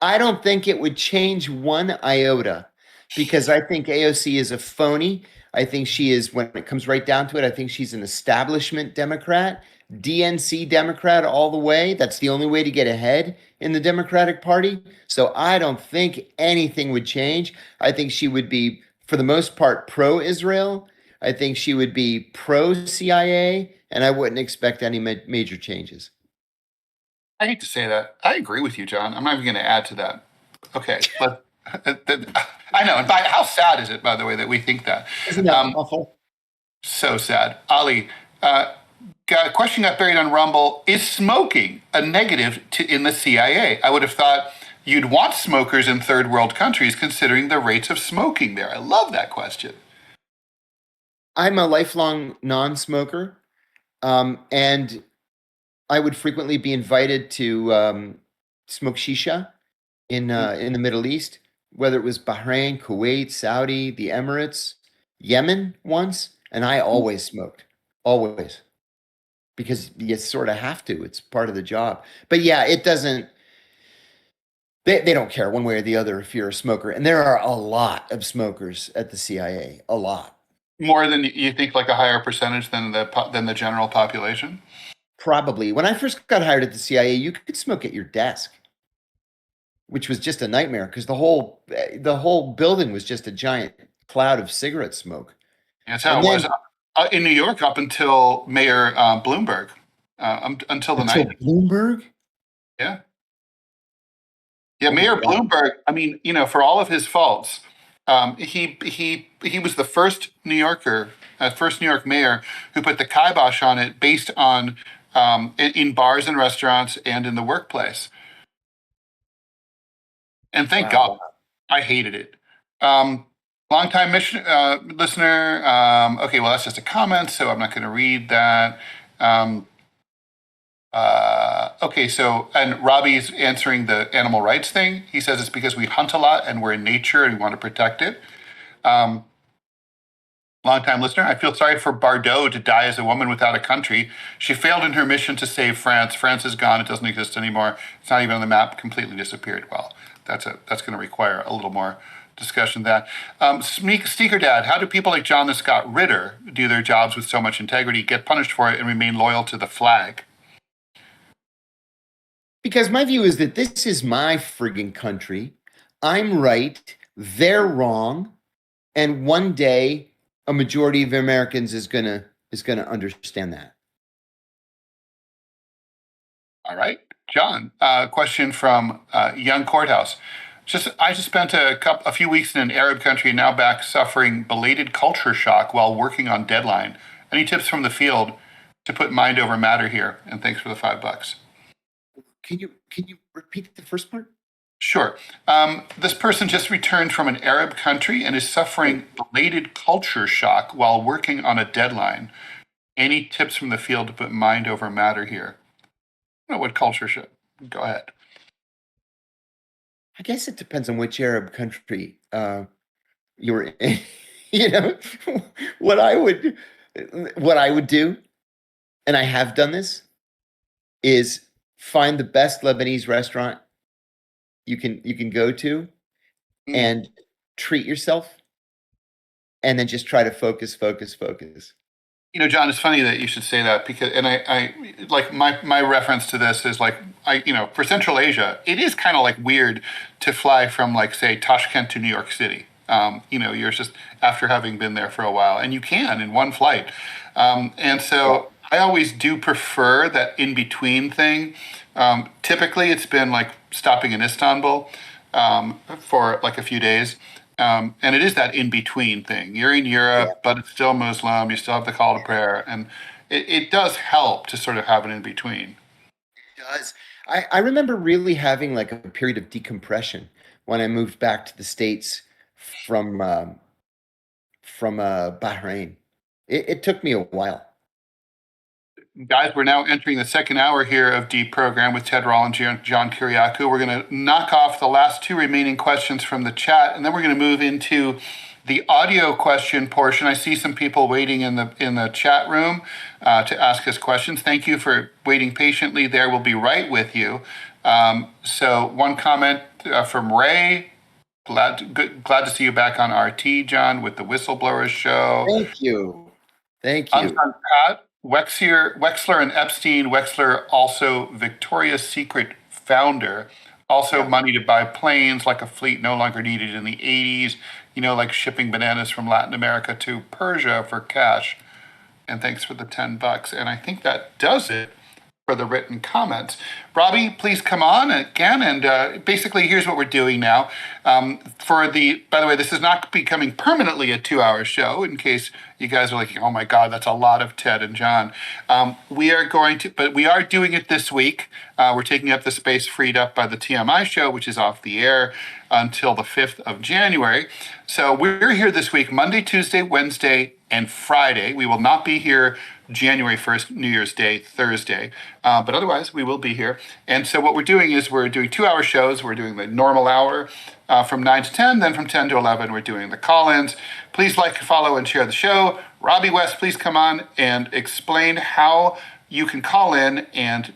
I don't think it would change one iota, because I think AOC is a phony. I think she is, when it comes right down to it, I think she's an establishment Democrat, DNC Democrat all the way. That's the only way to get ahead in the Democratic Party. So I don't think anything would change. I think she would be, for the most part, pro Israel. I think she would be pro CIA, and I wouldn't expect any major changes. I hate to say that. I agree with you, John. I'm not even going to add to that. Okay. I know. And how sad is it, by the way, that we think that? Isn't that Um, awful? So sad. Ali, a question got buried on Rumble. Is smoking a negative in the CIA? I would have thought you'd want smokers in third world countries considering the rates of smoking there. I love that question. I'm a lifelong non-smoker, and I would frequently be invited to smoke shisha in the Middle East, whether it was Bahrain, Kuwait, Saudi, the Emirates, Yemen once, and I always smoked, always. because you sort of have to. It's part of the job. But yeah, it doesn't. They don't care one way or the other if you're a smoker, and there are a lot of smokers at the CIA. A lot. More than you think, like a higher percentage than the general population? Probably. When I first got hired at the CIA, you could smoke at your desk, which was just a nightmare because the whole building was just a giant cloud of cigarette smoke. That's how And it was then in New York up until Mayor Bloomberg, until the until 90s. Bloomberg. Yeah. Yeah, Oh my Mayor God. Bloomberg, I mean, for all of his faults, he was the first New Yorker, first New York mayor who put the kibosh on it based on in bars and restaurants and in the workplace. And thank Wow. God, I hated it. Longtime listener. Okay, well, that's just a comment, so I'm not going to read that. Okay, so, and Robbie's answering the animal rights thing. He says it's because we hunt a lot and we're in nature and we want to protect it. Longtime listener, I feel sorry for Bardot to die as a woman without a country. She failed in her mission to save France. France is gone. It doesn't exist anymore. It's not even on the map. Completely disappeared. Well, that's going to require a little more discussion than that. Sneaker Dad, how do people like John and Scott Ritter do their jobs with so much integrity, get punished for it, and remain loyal to the flag? Because my view is that this is my friggin' country. I'm right. They're wrong. And one day a majority of Americans is gonna understand that. All right, John. Question from Young Courthouse. I just spent a few weeks in an Arab country and now back suffering belated culture shock while working on deadline. Any tips from the field to put mind over matter here? And thanks for the $5. Can you repeat the first part? Sure. This person just returned from an Arab country and is suffering belated culture shock while working on a deadline. Any tips from the field to put mind over matter here? I don't know what culture should. Go ahead. I guess it depends on which Arab country you're in. You know, what I would do, and I have done this, is find the best Lebanese restaurant you can go to and treat yourself, and then just try to focus. John, it's funny that you should say that because, and I like my reference to this is like, for Central Asia, it is kind of like weird to fly from like, say, Tashkent to New York City. You're just after having been there for a while, and you can in one flight. And so I always do prefer that in between thing. Typically, it's been like stopping in Istanbul for like a few days. And it is that in between thing. You're in Europe, but it's still Muslim. You still have the call to prayer. And it does help to sort of have an in between. It does. I remember really having like a period of decompression when I moved back to the States from Bahrain. It took me a while. Guys, we're now entering the second hour here of DeProgram with Ted Rall and John Kiriakou. We're going to knock off the last two remaining questions from the chat, and then we're going to move into the audio question portion. I see some people waiting in the chat room to ask us questions. Thank you for waiting patiently there. We'll be right with you. So one comment from Ray. Glad to see you back on RT, John, with the Whistleblower show. Thank you. Unsung Pat, Wexler and Epstein. Wexler also Victoria's Secret founder. Also money to buy planes, like a fleet no longer needed in the 80s. Like shipping bananas from Latin America to Persia for cash. And thanks for the $10. And I think that does it for the written comments. Robbie, please come on again. And basically, here's what we're doing now. By the way, this is not becoming permanently a 2-hour show, in case you guys are like, oh my God, that's a lot of Ted and John. We are doing it this week. We're taking up the space freed up by the TMI show, which is off the air until the 5th of January. So we're here this week, Monday, Tuesday, Wednesday, and Friday. We will not be here January 1st, New Year's Day, Thursday. But otherwise, we will be here. And so what we're doing is we're doing 2-hour shows. We're doing the normal hour from 9 to 10. Then from 10 to 11, we're doing the call-ins. Please like, follow, and share the show. Robbie West, please come on and explain how you can call in and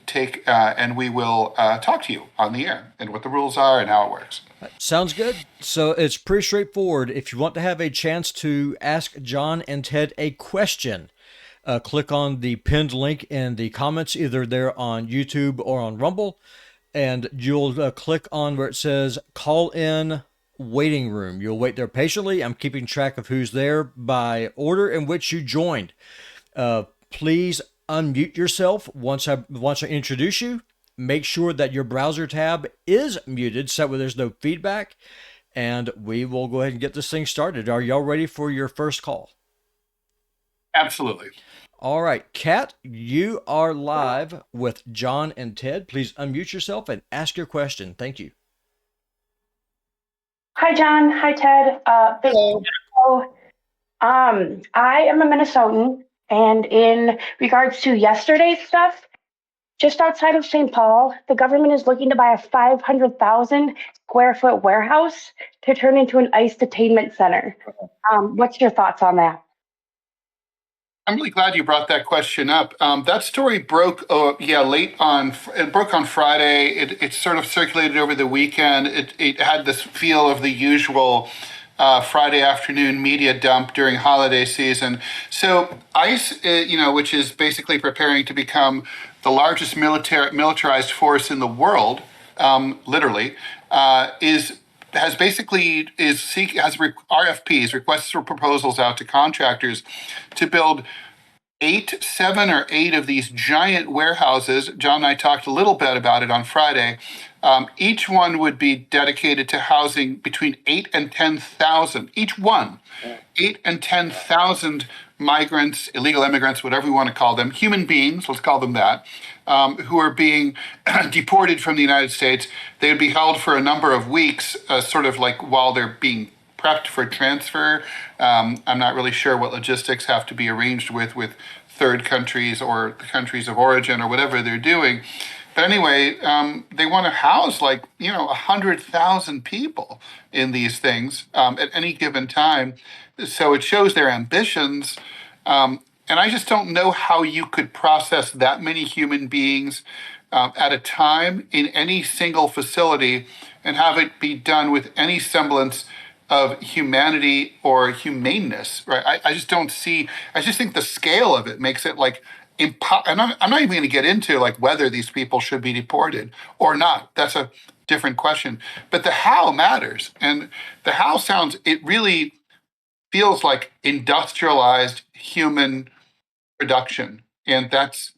and we will talk to you on the air and what the rules are and how it works. Sounds good. So it's pretty straightforward. If you want to have a chance to ask John and Ted a question, click on the pinned link in the comments, either there on YouTube or on Rumble, and you'll click on where it says call in waiting room. You'll wait there patiently. I'm keeping track of who's there by order in which you joined. Please unmute yourself once I introduce you. Make sure that your browser tab is muted so that there's no feedback, and we will go ahead and get this thing started. Are y'all ready for your first call? Absolutely. All right, Kat, you are live with John and Ted. Please unmute yourself and ask your question. Thank you. Hi, John. Hi, Ted. Hello. I am a Minnesotan, and in regards to yesterday's stuff, just outside of St. Paul, the government is looking to buy a 500,000 square foot warehouse to turn into an ICE detainment center. What's your thoughts on that? I'm really glad you brought that question up. That story broke, it broke on Friday. It sort of circulated over the weekend. It had this feel of the usual Friday afternoon media dump during holiday season. So ICE, which is basically preparing to become the largest militarized force in the world, literally, has RFPs, requests for proposals out to contractors to build 7 or 8 of these giant warehouses. John and I talked a little bit about it on Friday. Each one would be dedicated to housing between 8 and 10,000, each one, 8 and 10,000 migrants, illegal immigrants, whatever we want to call them, human beings, let's call them that, who are being deported from the United States. They would be held for a number of weeks, sort of like while they're being prepped for transfer. I'm not really sure what logistics have to be arranged with third countries or the countries of origin or whatever they're doing. But anyway, they want to house 100,000 people in these things at any given time. So it shows their ambitions. And I just don't know how you could process that many human beings at a time in any single facility and have it be done with any semblance of humanity or humaneness, right? I just don't see, I just think the scale of it makes it and I'm not even going to get into whether these people should be deported or not. That's a different question. But the how matters. And the how it really feels like industrialized human production. And that's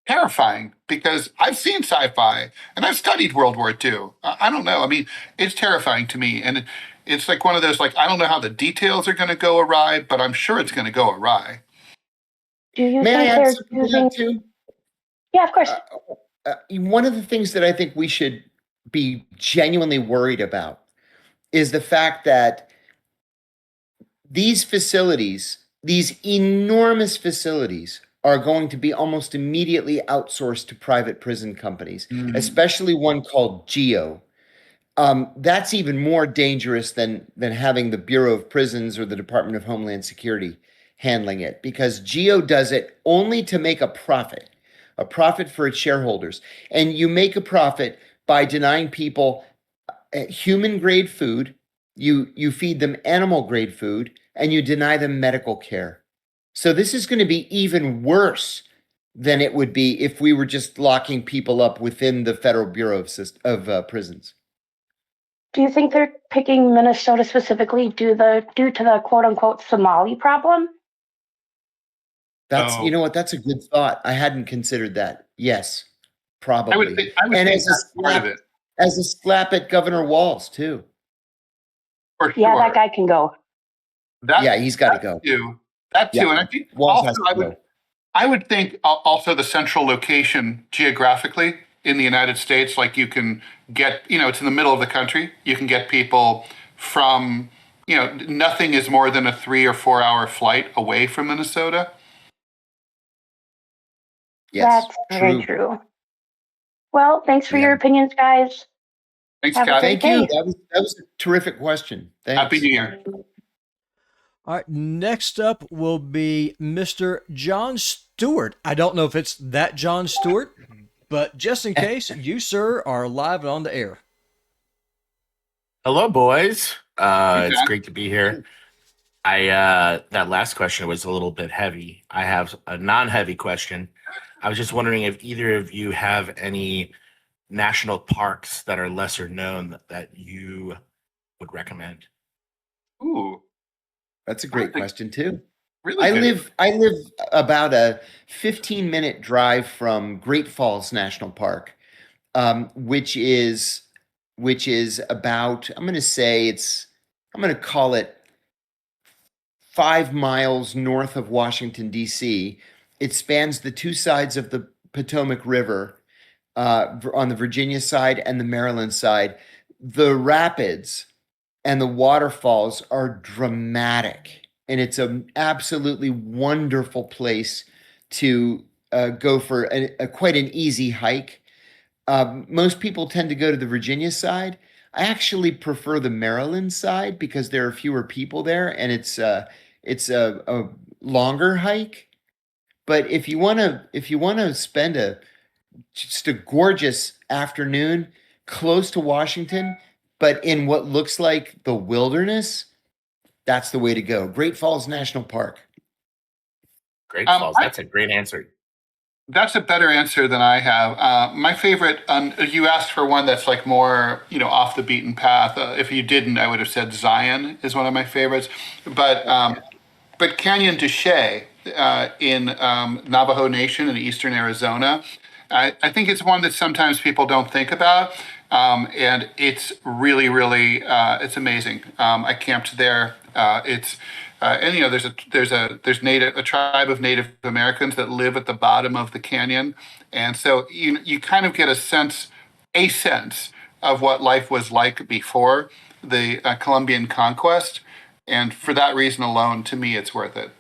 terrifying because I've seen sci-fi and I've studied World War II. I don't know. I mean, it's terrifying to me. And it's like one of those, I don't know how the details are going to go awry, but I'm sure it's going to go awry. Do you May I think add they're something to using? that too? Yeah, of course. One of the things that I think we should be genuinely worried about is the fact that these facilities, these enormous facilities, are going to be almost immediately outsourced to private prison companies, especially one called GEO. That's even more dangerous than having the Bureau of Prisons or the Department of Homeland Security handling it, because GEO does it only to make a profit for its shareholders. And you make a profit by denying people human grade food, you feed them animal grade food, and you deny them medical care. So this is going to be even worse than it would be if we were just locking people up within the Federal Bureau of Prisons. Do you think they're picking Minnesota specifically due to the quote unquote Somali problem? That's, you know what, that's a good thought. I hadn't considered that. Yes, probably. I would think that's part of it. As a slap at Governor Walz too. For Yeah, sure. that guy can go. He's got to go. That too. Yeah. And I think Walz also has to go. I would think also the central location geographically in the United States, you can get, it's in the middle of the country. You can get people from, nothing is more than a 3 or 4 hour flight away from Minnesota. Yes, That's very true. Well, thanks for your opinions, guys. Thanks, Have a Scott. great Thank you. day. That was a terrific question. Thanks. Happy New Year. All right, next up will be Mr. John Stewart. I don't know if it's that John Stewart, but just in case, you, sir, are live and on the air. Hello, boys. Hey, It's John. great to be here. That last question was a little bit heavy. I have a non-heavy question. I was just wondering if either of you have any national parks that are lesser known that you would recommend. Ooh, That's a great question too. really good. I live about a 15-minute drive from Great Falls National Park, which is about, I'm going to call it 5 miles north of Washington, D.C. It spans the two sides of the Potomac River, on the Virginia side and the Maryland side. The rapids and the waterfalls are dramatic, and it's an absolutely wonderful place to go for quite an easy hike. Most people tend to go to the Virginia side. I actually prefer the Maryland side because there are fewer people there, and it's a longer hike. But if you want to spend just a gorgeous afternoon close to Washington, but in what looks like the wilderness, that's the way to go. Great Falls National Park. Great Falls. That's a great answer. That's a better answer than I have. My favorite, you asked for one that's like more, off the beaten path. If you didn't, I would have said Zion is one of my favorites. But Canyon de Chelly in Navajo Nation in eastern Arizona, I think it's one that sometimes people don't think about, and it's really, really, it's amazing. I camped there. There's a tribe of Native Americans that live at the bottom of the canyon, and so you kind of get a sense of what life was like before the Columbian conquest, and for that reason alone, to me, it's worth it.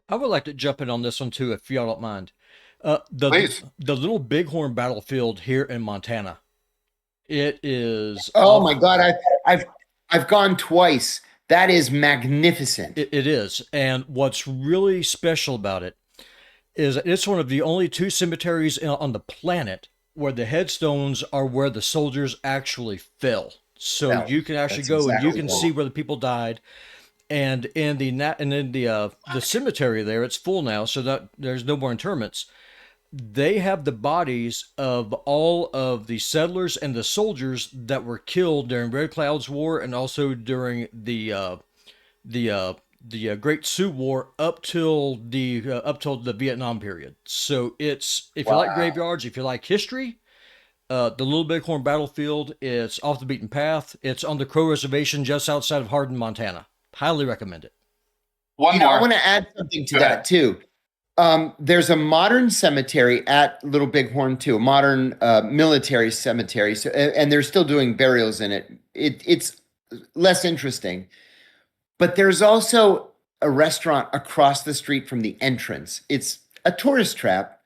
I would like to jump in on this one too, if y'all don't mind. Please. The Little Bighorn battlefield here in Montana. It is. Oh my God, I've gone twice. That is magnificent. It is, and what's really special about it is it's one of the only two cemeteries on the planet where the headstones are where the soldiers actually fell. So Fell. you can actually That's go and you exactly can right. see where the people died. And in the cemetery there, it's full now, so that there's no more interments. They have the bodies of all of the settlers and the soldiers that were killed during Red Cloud's War and also during the Great Sioux War up till the Vietnam period. So it's, if you like Wow. graveyards, if you like history, the Little Bighorn battlefield, it's off the beaten path. It's on the Crow Reservation just outside of Hardin, Montana. Highly recommend it. One I more. want to add something to Go that ahead. too. There's a modern cemetery at Little Bighorn too, a modern military cemetery. So, and they're still doing burials in it. It's less interesting, but there's also a restaurant across the street from the entrance. It's a tourist trap.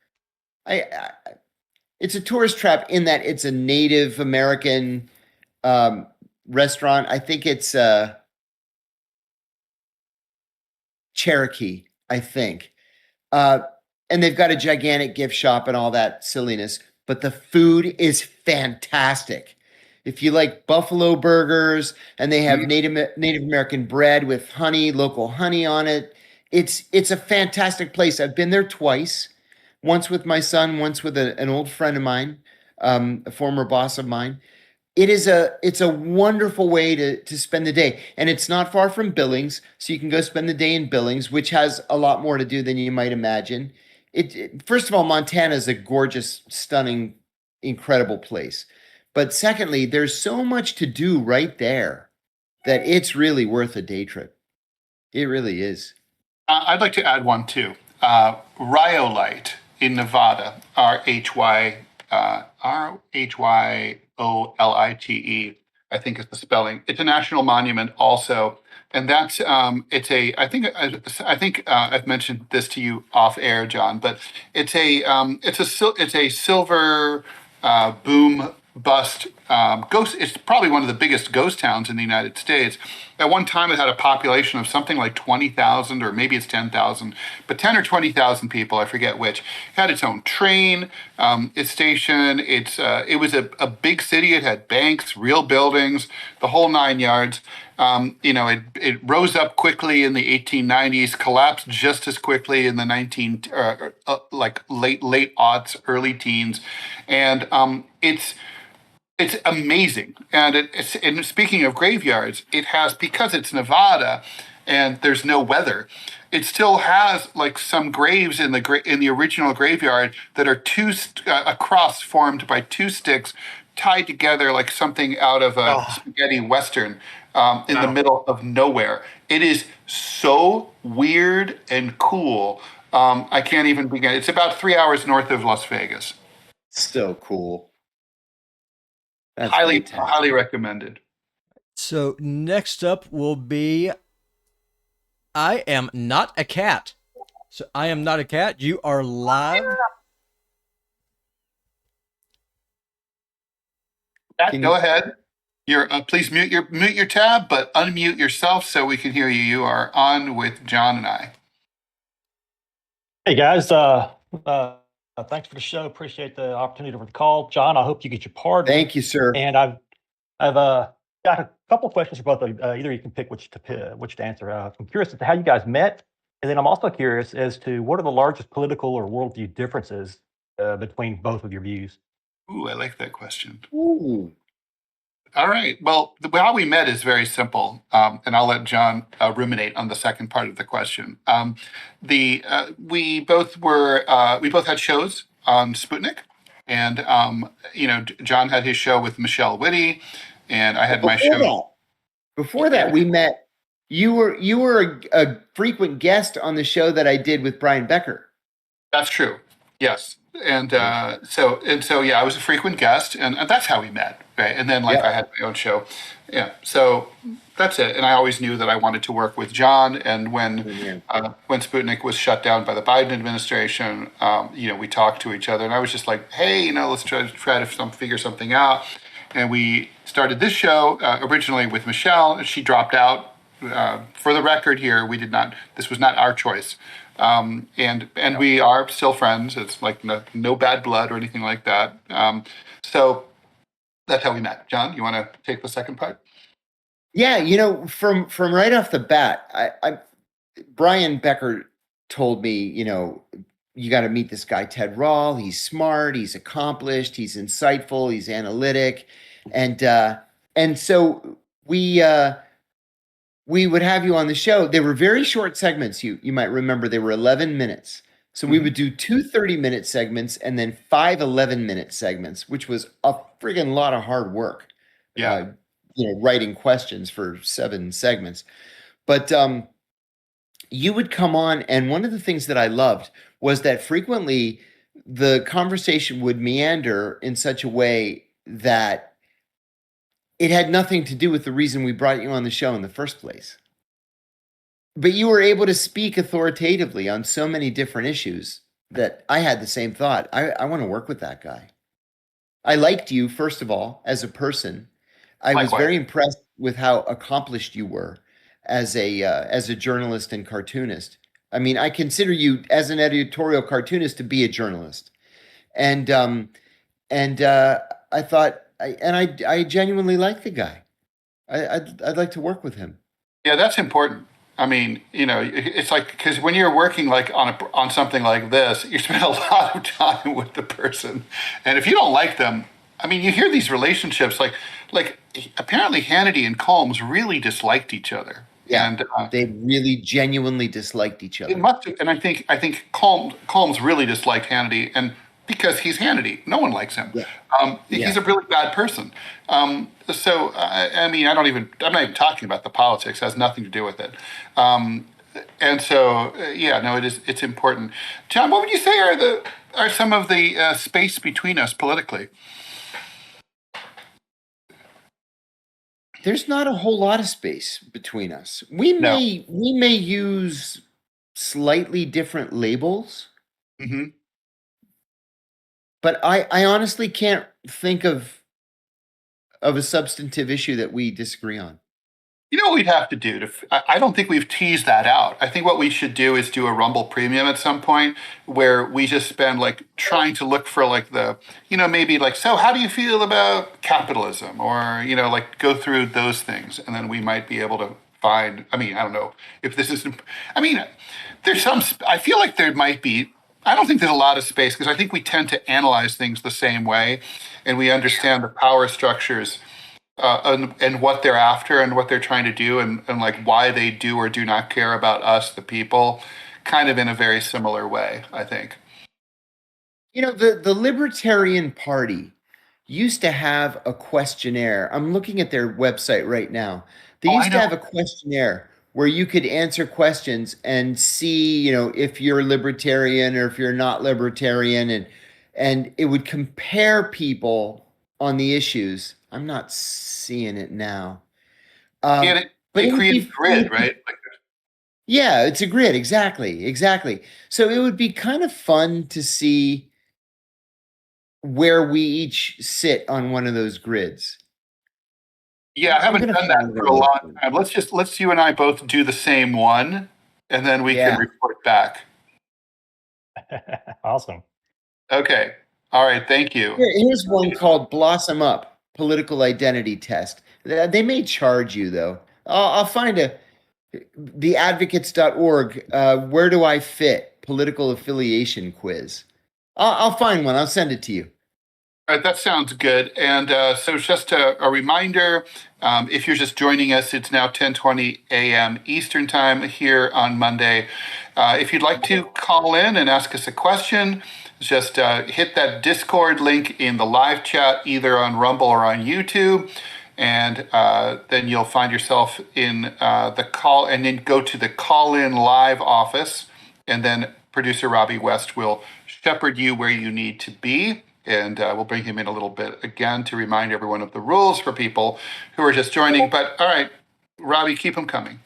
It's a tourist trap in that it's a Native American restaurant. I think it's Cherokee, I think. And they've got a gigantic gift shop and all that silliness, but the food is fantastic. If you like buffalo burgers, and they have Native American bread with honey, local honey on it, it's a fantastic place. I've been there twice, once with my son, once with an old friend of mine, a former boss of mine. It's a wonderful way to spend the day, and it's not far from Billings, so you can go spend the day in Billings, which has a lot more to do than you might imagine. First of all, Montana is a gorgeous, stunning, incredible place, but secondly, there's so much to do right there that it's really worth a day trip. It really is. I'd like to add one too. Rhyolite in Nevada, Rhyolite, I think is the spelling. It's a national monument also, and that's I've mentioned this to you off air, John, but it's a silver boom bust ghost. It's probably one of the biggest ghost towns in the United States. At one time, it had a population of something like 20,000, or maybe it's 10,000, but 10 or 20,000 people, I forget which. It had its own train, its station. It was a big city. It had banks, real buildings, the whole 9 yards. It rose up quickly in the 1890s, collapsed just as quickly in the late aughts, early teens, and it's amazing. And speaking of graveyards, it has, because it's Nevada and there's no weather, it still has like some graves in the original graveyard that are a cross formed by two sticks tied together like something out of a spaghetti western in the middle of nowhere. It is so weird and cool. I can't even begin. It's about 3 hours north of Las Vegas. So cool. That's Highly, fantastic. highly recommended. So next up will be I Am Not a Cat. So I Am Not a Cat, you are live. Go ahead. Please mute your tab, but unmute yourself so we can hear you. You are on with John and I. Hey guys, thanks for the show. Appreciate the opportunity for the call. John, I hope you get your pardon. Thank you, sir. And I've got a couple of questions for both of you. Either you can pick which to answer. I'm curious as to how you guys met, and then I'm also curious as to what are the largest political or worldview differences between both of your views. Ooh, I like that question. Ooh. All right. Well, how we met is very simple, and I'll let John ruminate on the second part of the question. We both had shows on Sputnik, and John had his show with Michelle Whitty, and I had my show. Before that, we met. You were a frequent guest on the show that I did with Brian Becker. That's true. Yes. And so I was a frequent guest, and that's how we met, right? And then I had my own show, so that's it. And I always knew that I wanted to work with John. And when Sputnik was shut down by the Biden administration, we talked to each other, and I was just like, hey, let's try to figure something out. And we started this show originally with Michelle, and she dropped out. For the record here, we did not. This was not our choice. And we are still friends. It's like no bad blood or anything like that. So that's how we met. John, you want to take the second part? Yeah, from right off the bat, Brian Becker told me, you got to meet this guy, Ted Rall. He's smart, he's accomplished, he's insightful, he's analytic, and so we would have you on the show. They were very short segments. You might remember they were 11 minutes. So we would do 2 30-minute segments and then 5 11-minute segments, which was a friggin' lot of hard work. Yeah. Writing questions for 7 segments. But you would come on, and one of the things that I loved was that frequently the conversation would meander in such a way that it had nothing to do with the reason we brought you on the show in the first place. But you were able to speak authoritatively on so many different issues that I had the same thought. I want to work with that guy. I liked you, first of all, as a person. I was very impressed with how accomplished you were as a journalist and cartoonist. I mean, I consider you as an editorial cartoonist to be a journalist. And I thought, I genuinely like the guy. I'd like to work with him. Yeah, that's important. I mean, it's like, because when you're working like on something like this, you spend a lot of time with the person, and if you don't like them, I mean, you hear these relationships like apparently Hannity and Combs really disliked each other. Yeah, and they really genuinely disliked each other. It must have, and I think Combs really disliked Hannity, and because he's Hannity, no one likes him. Yeah. He's a really bad person. So I mean, I'm not even talking about the politics. It has nothing to do with it. And so it's important. John, what would you say are some of the space between us politically? There's not a whole lot of space between us. We may use slightly different labels. Mm-hmm. But I honestly can't think of of a substantive issue that we disagree on? You know what we'd have to do to, I don't think we've teased that out. I think what we should do is do a Rumble premium at some point where we just spend like trying to look for like the, maybe like, so how do you feel about capitalism? Or, like go through those things. And then we might be able to find, I don't know if this is, there's some, I feel like there might be, I don't think there's a lot of space because I think we tend to analyze things the same way and we understand the power structures and what they're after and what they're trying to do and like why they do or do not care about us, the people, kind of in a very similar way, I think. The Libertarian Party used to have a questionnaire. I'm looking at their website right now. They used to have a questionnaire where you could answer questions and see, if you're libertarian or if you're not libertarian, and it would compare people on the issues. I'm not seeing it now. And it creates a grid, right? Yeah, it's a grid. Exactly. So it would be kind of fun to see where we each sit on one of those grids. Yeah, I haven't done that for a long time. Let's you and I both do the same one, and then we can report back. Awesome. Okay. All right. Thank you. Here's one called Blossom Up, Political Identity Test. They may charge you, though. I'll find theadvocates.org, where do I fit? Political affiliation quiz. I'll find one. I'll send it to you. All right, that sounds good. And so just a reminder, if you're just joining us, it's now 10:20 a.m. Eastern time here on Monday. If you'd like to call in and ask us a question, just hit that Discord link in the live chat, either on Rumble or on YouTube. And then you'll find yourself in the call, and then go to the call-in live office. And then producer Robbie West will shepherd you where you need to be. And we'll bring him in a little bit again to remind everyone of the rules for people who are just joining. But all right, Robbie, keep them coming.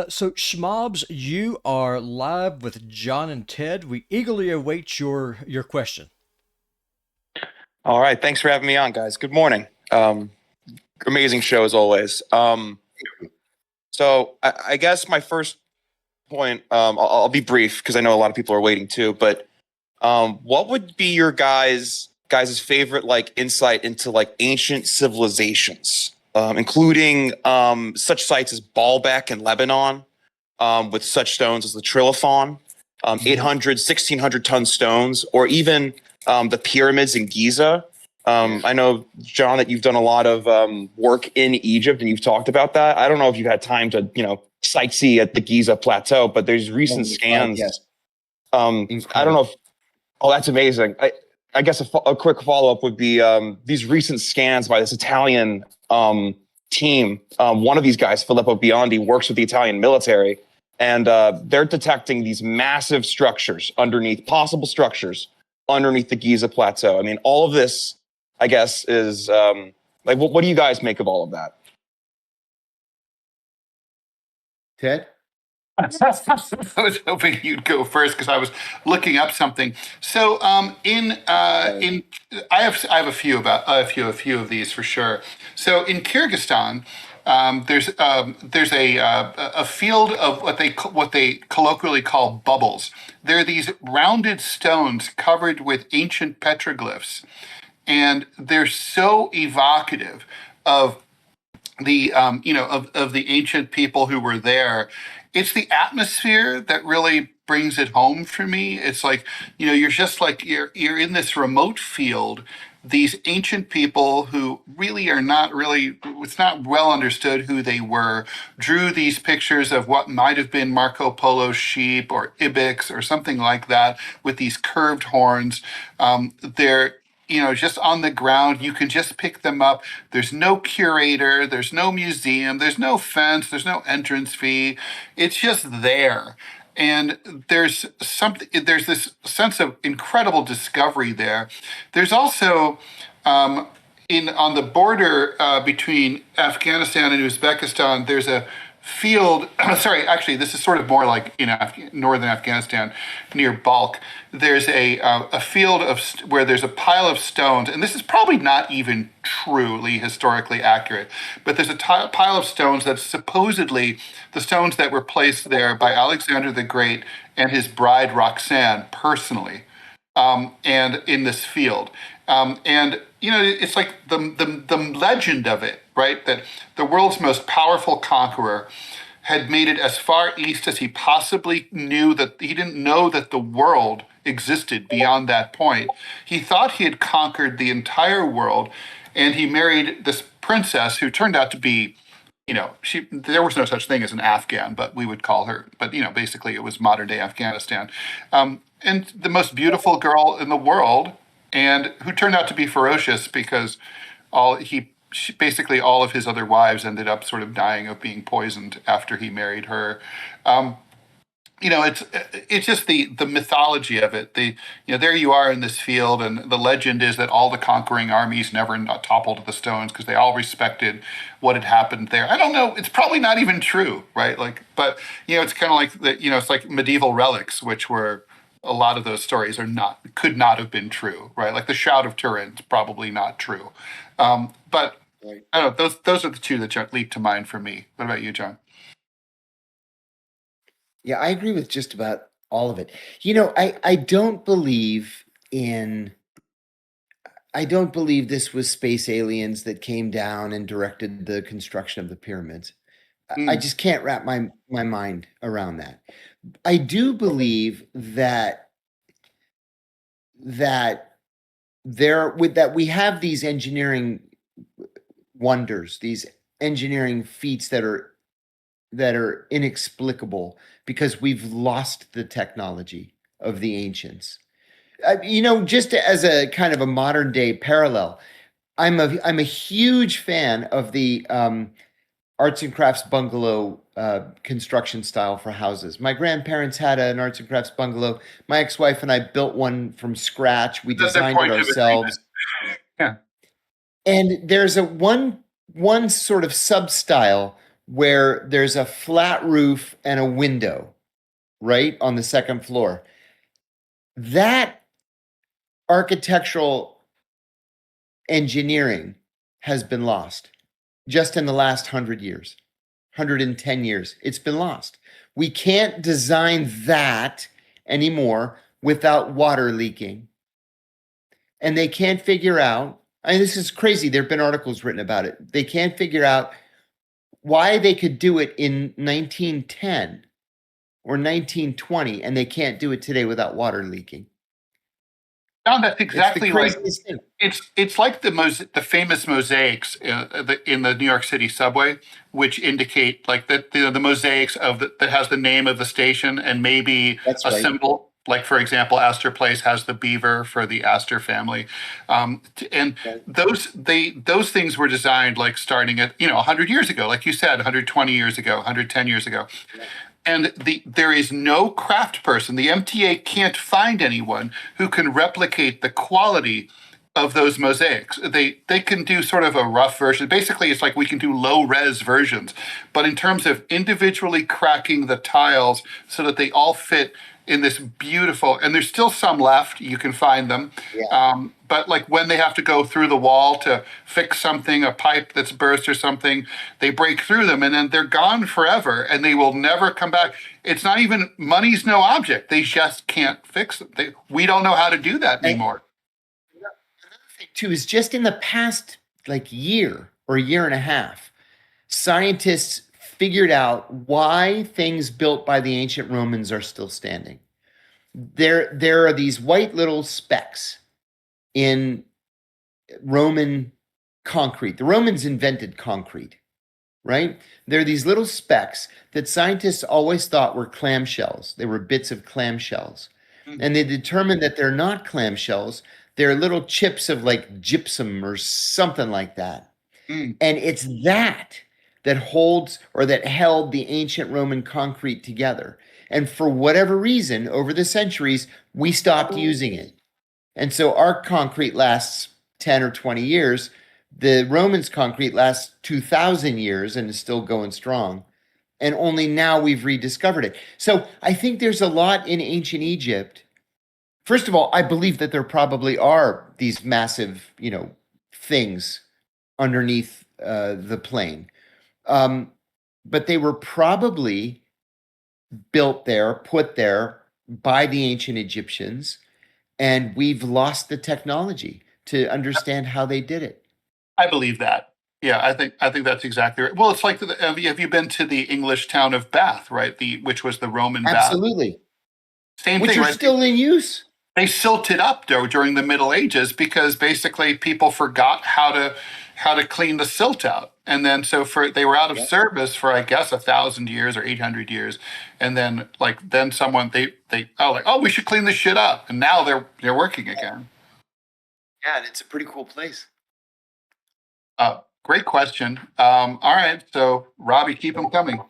So Schmobs, you are live with John and Ted. We eagerly await your question. All right. Thanks for having me on, guys. Good morning. Amazing show as always. So I guess my first point, I'll be brief because I know a lot of people are waiting too, but what would be your guys' favorite insight into ancient civilizations, including such sites as Baalbek in Lebanon, with such stones as the Trilithon, 800, 1,600 ton stones, or even the pyramids in Giza. I know, John, that you've done a lot of work in Egypt and you've talked about that. I don't know if you've had time to, sightsee at the Giza plateau, but there's recent scans. Yes. I don't know if, that's amazing. I guess a quick follow-up would be these recent scans by this Italian team. One of these guys, Filippo Biondi, works with the Italian military, and they're detecting these massive structures possible structures underneath the Giza plateau. I mean, all of this, I guess, is what do you guys make of all of that? Ted? I was hoping you'd go first because I was looking up something. So I have a few of these for sure. So in Kyrgyzstan, there's a field of what they colloquially call bubbles. They're these rounded stones covered with ancient petroglyphs, and they're so evocative of the of the ancient people who were there. It's the atmosphere that really brings it home for me. It's like, you're just like you're in this remote field. These ancient people who really are not really, it's not well understood who they were, drew these pictures of what might have been Marco Polo's sheep or ibex or something like that with these curved horns. They're just on the ground. You can just pick them up. There's no curator, there's no museum, there's no fence, there's no entrance fee. It's just there. And there's this sense of incredible discovery there. There's also on the border between Afghanistan and Uzbekistan, there's a field. Sorry, actually, this is sort of more like in northern Afghanistan, near Balkh. There's a field where there's a pile of stones, and this is probably not even truly historically accurate, but there's a pile of stones that's supposedly the stones that were placed there by Alexander the Great and his bride Roxanne personally, and in this field. And it's like the legend of it, right? That the world's most powerful conqueror had made it as far east as he possibly knew, that he didn't know that the world existed beyond that point. He thought he had conquered the entire world, and he married this princess who turned out to be, there was no such thing as an Afghan, but we would call her, but basically it was modern day Afghanistan. And the most beautiful girl in the world, and who turned out to be ferocious because basically all of his other wives ended up sort of dying of being poisoned after he married her. It's just the mythology of it. There you are in this field, and the legend is that all the conquering armies never toppled the stones because they all respected what had happened there. I don't know. It's probably not even true, right? But it's kind of like it's like medieval relics, which were, a lot of those stories could not have been true, right? Like the Shroud of Turin's probably not true. But Right. I don't know. Those are the two that leap to mind for me. What about you, John? Yeah, I agree with just about all of it. I don't believe this was space aliens that came down and directed the construction of the pyramids. I just can't wrap my mind around that. I do believe that we have these engineering wonders, these engineering feats that are inexplicable because we've lost the technology of the ancients. Just as a kind of a modern day parallel, I'm a huge fan of the arts and crafts bungalow construction style for houses. My grandparents had an arts and crafts bungalow. My ex-wife and I built one from scratch. We That's their designed it point of ourselves. Yeah. And there's one sort of sub-style where there's a flat roof and a window, right, on the second floor. That architectural engineering has been lost just in the last 100 years, 110 years. It's been lost. We can't design that anymore without water leaking. And they can't figure out, this is crazy. There have been articles written about it. They can't figure out why they could do it in 1910 or 1920, and they can't do it today without water leaking. John, that's exactly It's the craziest thing. It's like the famous mosaics in the New York City subway, which indicate like the mosaics that has the name of the station and maybe That's a right. symbol. Like, for example, Astor Place has the beaver for the Astor family, and Right. those things were designed like starting at 100 years ago, like you said, 120 years ago, 110 years ago. Yeah. And there is no craft person. The MTA can't find anyone who can replicate the quality of those mosaics. They can do sort of a rough version. Basically, it's like we can do low res versions, but in terms of individually cracking the tiles so that they all fit in this beautiful, and there's still some left, you can find them. Yeah. But like when they have to go through the wall to fix something, a pipe that's burst or something, they break through them and then they're gone forever and they will never come back. It's not even, money's no object. They just can't fix them. We don't know how to do that anymore. Another thing too is just in the past year or year and a half, scientists figured out why things built by the ancient Romans are still standing. There are these white little specks in Roman concrete. The Romans invented concrete, right? There are these little specks that scientists always thought were clamshells. They were bits of clamshells. And they determined that they're not clamshells. They're little chips of like gypsum or something like that. And it's that holds or that held the ancient Roman concrete together. And for whatever reason, over the centuries, we stopped using it. And so our concrete lasts 10 or 20 years. The Romans' concrete lasts 2,000 years and is still going strong. and only now we've rediscovered it. So I think there's a lot in ancient Egypt. First of all, I believe that there probably are these massive, things underneath the plain. But they were probably built there, put there by the ancient Egyptians, and we've lost the technology to understand how they did it. I believe that. Yeah, I think that's exactly right. Well, it's like have you been to the English town of Bath, right? Which was the Roman Bath. Absolutely. Same Which thing, are right? still in use. They silted up during the Middle Ages because basically people forgot how to clean the silt out, and then they were out of service for, I guess, 1,000 years or 800 years, and then someone we should clean this shit up, and now they're working again. Yeah, and it's a pretty cool place. Great question. All right, so Robbie, keep them coming.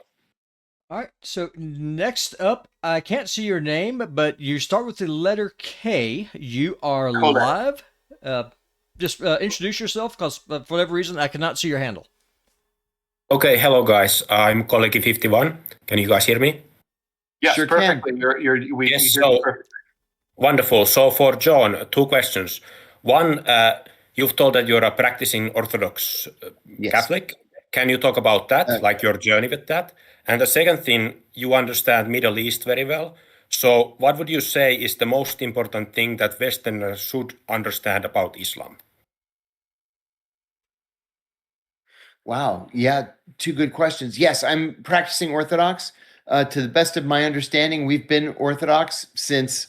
All right. So next up, I can't see your name, but you start with the letter K. You are live. Just introduce yourself, because for whatever reason I cannot see your handle. Okay, hello guys. I'm Colleague51. Can you guys hear me? Yes, Sure perfectly. can. We Yes, hear so- you perfectly. Wonderful. So for John, two questions. One, you've told that you're a practicing Orthodox Yes. Catholic. Can you talk about that, like your journey with that? And the second thing, you understand Middle East very well. So what would you say is the most important thing that Westerners should understand about Islam? Wow. Yeah, two good questions. Yes, I'm practicing Orthodox. To the best of my understanding, we've been Orthodox since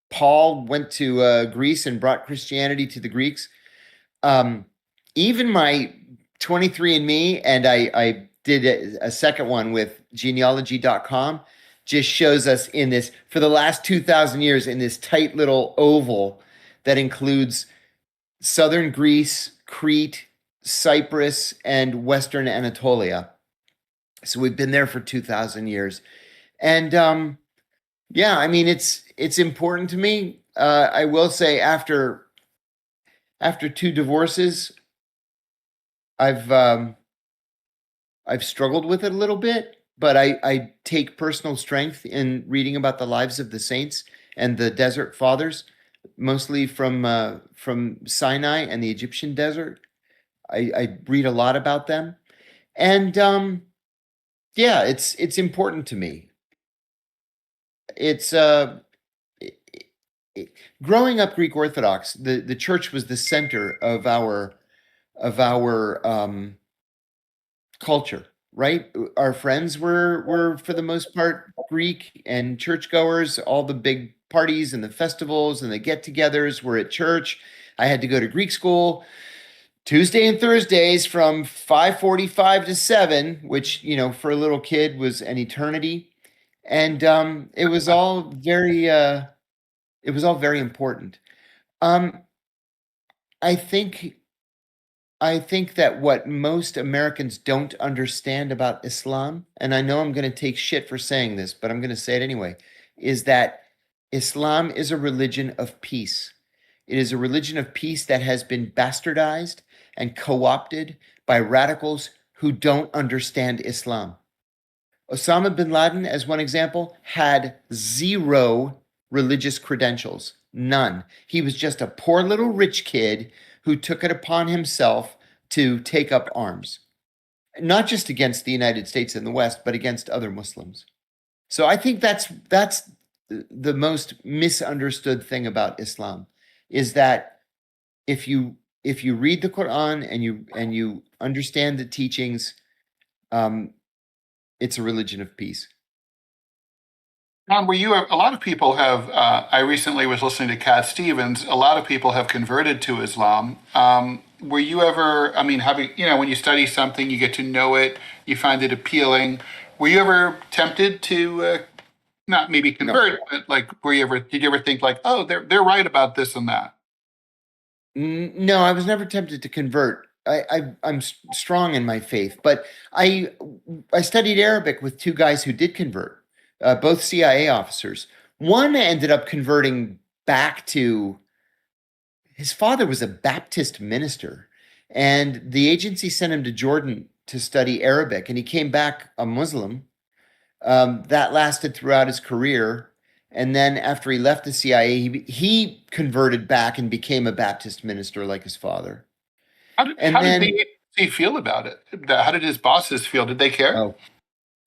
Paul went to Greece and brought Christianity to the Greeks. Even my 23andMe, and I did a second one with genealogy.com, just shows us in this, for the last 2,000 years, in this tight little oval that includes southern Greece, Crete, Cyprus, and Western Anatolia. So we've been there for 2,000 years. And yeah, I mean, it's important to me. I will say after two divorces, I've struggled with it a little bit, but I take personal strength in reading about the lives of the saints and the desert fathers, mostly from Sinai and the Egyptian desert. I read a lot about them, and yeah, it's important to me. It's growing up Greek Orthodox. The church was the center of our culture, right? Our friends were for the most part Greek, and churchgoers. All the big parties and the festivals and the get-togethers were at church. I had to go to Greek school Tuesday and Thursdays from 5:45 to 7, which, for a little kid was an eternity. And it was all very important. I think that what most Americans don't understand about Islam, and I know I'm going to take shit for saying this, but I'm going to say it anyway, is that Islam is a religion of peace. It is a religion of peace that has been bastardized and co-opted by radicals who don't understand Islam. Osama bin Laden, as one example, had 0 religious credentials. None. He was just a poor little rich kid who took it upon himself to take up arms, not just against the United States and the West, but against other Muslims. So I think that's the most misunderstood thing about Islam, is that if you read the Quran and you understand the teachings, it's a religion of peace. John, a lot of people have, I recently was listening to Cat Stevens, a lot of people have converted to Islam. Were you ever, when you study something, you get to know it, you find it appealing. Were you ever tempted to, not maybe convert, but did you ever think oh, they're right about this and that? No, I was never tempted to convert. I'm strong in my faith, but I studied Arabic with 2 guys who did convert, both CIA officers. One ended up converting back to, his father was a Baptist minister, and the agency sent him to Jordan to study Arabic, and he came back a Muslim. That lasted throughout his career. And then after he left the CIA, he converted back and became a Baptist minister like his father. How did he feel about it? How did his bosses feel? Did they care? Oh,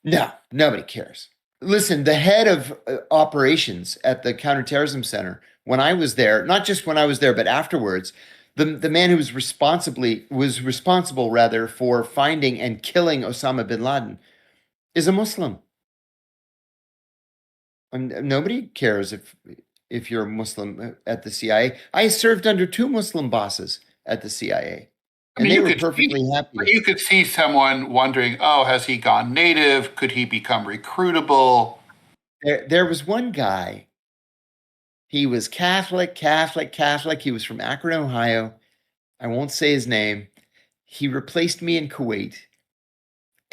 no, nobody cares. Listen, the head of operations at the Counterterrorism Center, when I was there, not just when I was there, but afterwards, the man who was responsible rather for finding and killing Osama bin Laden is a Muslim. And nobody cares if you're a Muslim at the CIA. I served under 2 Muslim bosses at the CIA. I mean, and they were perfectly happy. You could see someone wondering, oh, has he gone native? Could he become recruitable? There was one guy. He was Catholic. He was from Akron, Ohio. I won't say his name. He replaced me in Kuwait.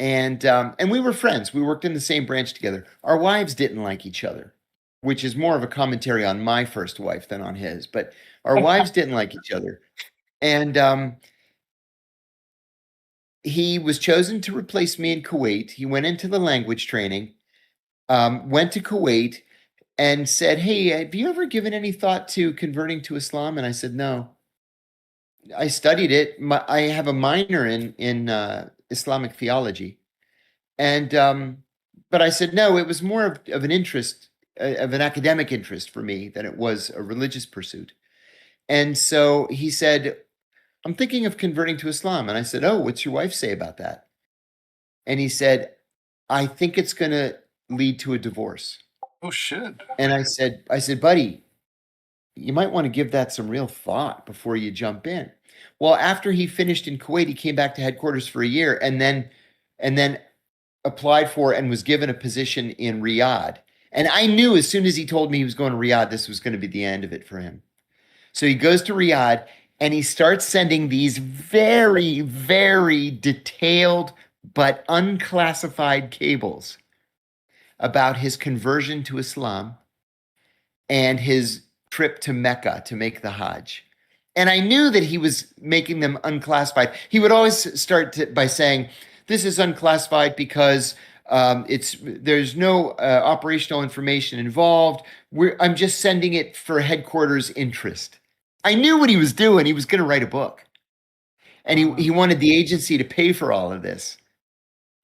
And we were friends. We worked in the same branch together. Our wives didn't like each other, which is more of a commentary on my first wife than on his. But our wives didn't like each other. And he was chosen to replace me in Kuwait. He went into the language training, went to Kuwait, and said, "Hey, have you ever given any thought to converting to Islam?" And I said, "No." I studied it. I have a minor in Islamic theology, and but I said no. It was more of an interest, of an academic interest for me than it was a religious pursuit. And so he said, "I'm thinking of converting to Islam." And I said, "Oh, what's your wife say about that?" And he said, "I think it's going to lead to a divorce." Oh, shit. And I said, "Buddy, you might want to give that some real thought before you jump in." Well, after he finished in Kuwait, he came back to headquarters for a year and then applied for and was given a position in Riyadh. And I knew as soon as he told me he was going to Riyadh, this was going to be the end of it for him. So he goes to Riyadh and he starts sending these very, very detailed but unclassified cables about his conversion to Islam and his trip to Mecca to make the Hajj. And I knew that he was making them unclassified. He would always start by saying, "This is unclassified because there's no operational information involved. I'm just sending it for headquarters interest." I knew what he was doing. He was going to write a book. And he wanted the agency to pay for all of this.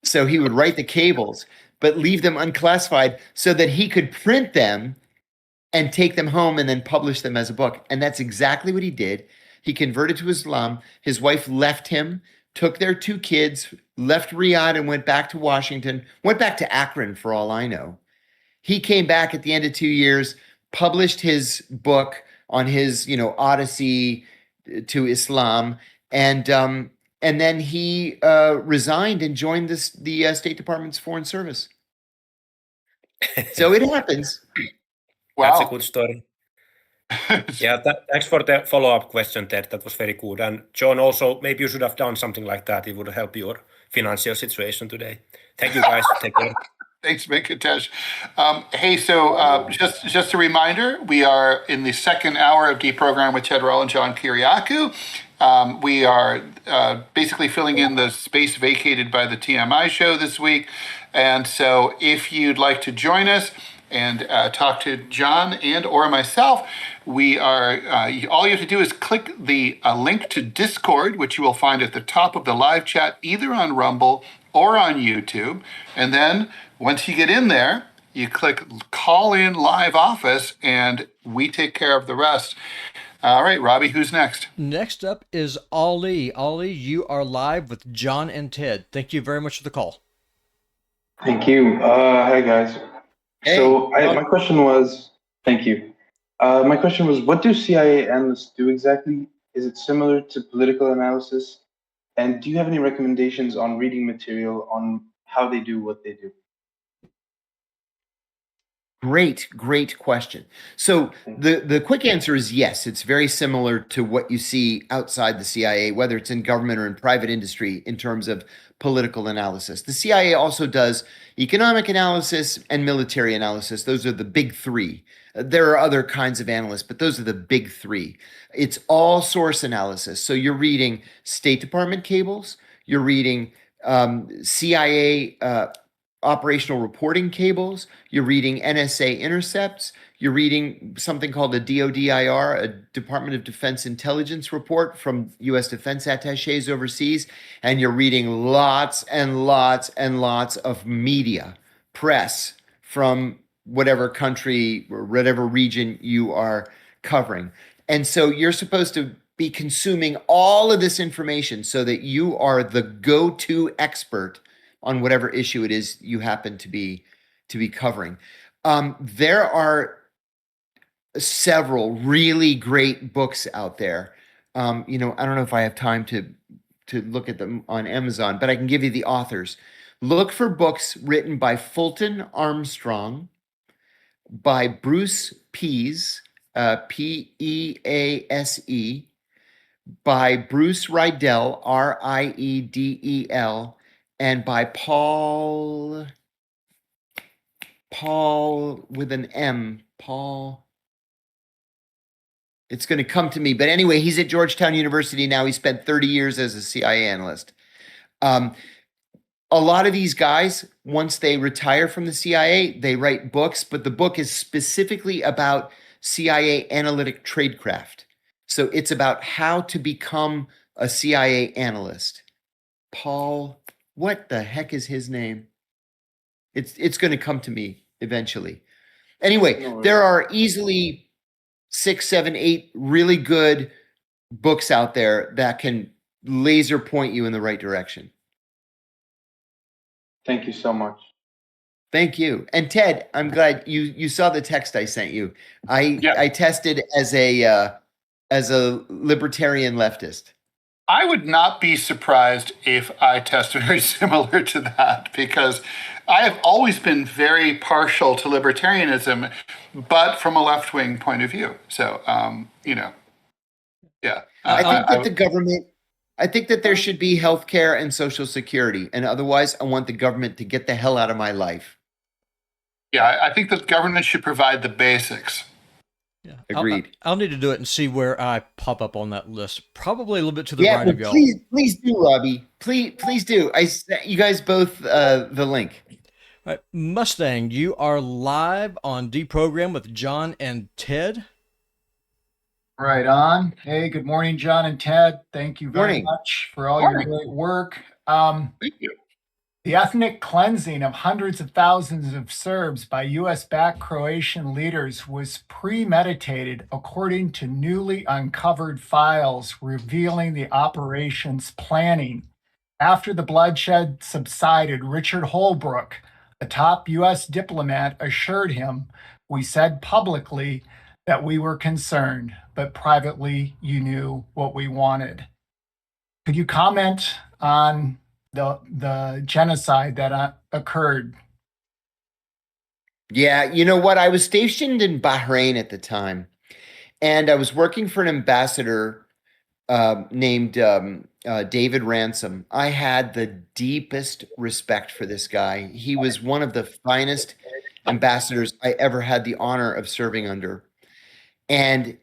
So he would write the cables, but leave them unclassified so that he could print them and take them home and then publish them as a book. And that's exactly what he did. He converted to Islam. His wife left him, took their 2 kids, left Riyadh and went back to Washington, went back to Akron for all I know. He came back at the end of 2 years, published his book on his, odyssey to Islam. And then he resigned and joined the State Department's Foreign Service. So it happens. Wow. That's a good story. Yeah, thanks for the follow-up question, Ted. That was very good. And John, also, maybe you should have done something like that. It would help your financial situation today. Thank you, guys. Take care. Thanks, Venkatesh. Hey, so just a reminder, we are in the second hour of DeProgram with Ted Rall and John Kiriakou. We are basically filling in the space vacated by the TMI show this week. And so if you'd like to join us and talk to John and or myself, we are, all you have to do is click the link to Discord, which you will find at the top of the live chat, either on Rumble or on YouTube. And then once you get in there, you click call in live office and we take care of the rest. All right, Robbie, who's next? Next up is Ali. Ali, you are live with John and Ted. Thank you very much for the call. Thank you. Hi, guys. Hey, So my question was, thank you. My question was, what do CIA analysts do exactly? Is it similar to political analysis? And do you have any recommendations on reading material on how they do what they do? Great question. So the quick answer is yes, it's very similar to what you see outside the CIA, whether it's in government or in private industry in terms of political analysis. The CIA also does economic analysis and military analysis. Those are the big 3. There are other kinds of analysts, but those are the big 3. It's all source analysis. So you're reading State Department cables, you're reading CIA operational reporting cables. You're reading NSA intercepts. You're reading something called a DODIR, a Department of Defense Intelligence report from U.S. defense attaches overseas. And you're reading lots and lots and lots of media, press from whatever country or whatever region you are covering. And so you're supposed to be consuming all of this information so that you are the go-to expert on whatever issue it is you happen to be covering. There are several really great books out there. I don't know if I have time to look at them on Amazon, but I can give you the authors. Look for books written by Fulton Armstrong, by Bruce Pease, Pease, by Bruce Riedel, Riedel, and by Paul with an M, Paul. It's going to come to me. But anyway, he's at Georgetown University now. He spent 30 years as a CIA analyst. A lot of these guys, once they retire from the CIA, they write books, but the book is specifically about CIA analytic tradecraft. So it's about how to become a CIA analyst. Paul, what the heck is his name? It's going to come to me eventually. Anyway, there are easily 6, 7, 8 really good books out there that can laser point you in the right direction. Thank you so much. Thank you. And Ted, I'm glad you saw the text I sent you. I tested as a libertarian leftist. I would not be surprised if I test very similar to that, because I have always been very partial to libertarianism, but from a left-wing point of view. So, yeah. I think that there should be health care and Social Security, and otherwise I want the government to get the hell out of my life. Yeah, I think the government should provide the basics. Yeah, agreed. I'll need to do it and see where I pop up on that list. Probably a little bit to the right of y'all. Please do, Robbie. Please do. I sent you guys both the link. All right, Mustang, you are live on DeProgram with John and Ted. Right on. Hey, good morning, John and Ted. Thank you very Morning. much for all your great work. Thank you. The ethnic cleansing of hundreds of thousands of Serbs by U.S.-backed Croatian leaders was premeditated, according to newly uncovered files revealing the operation's planning. After the bloodshed subsided, Richard Holbrooke, a top U.S. diplomat, assured him, "We said publicly that we were concerned, but privately you knew what we wanted." Could you comment on the genocide that occurred? Yeah, you know what? I was stationed in Bahrain at the time, and I was working for an ambassador named David Ransom. I had the deepest respect for this guy. He was one of the finest ambassadors I ever had the honor of serving under. And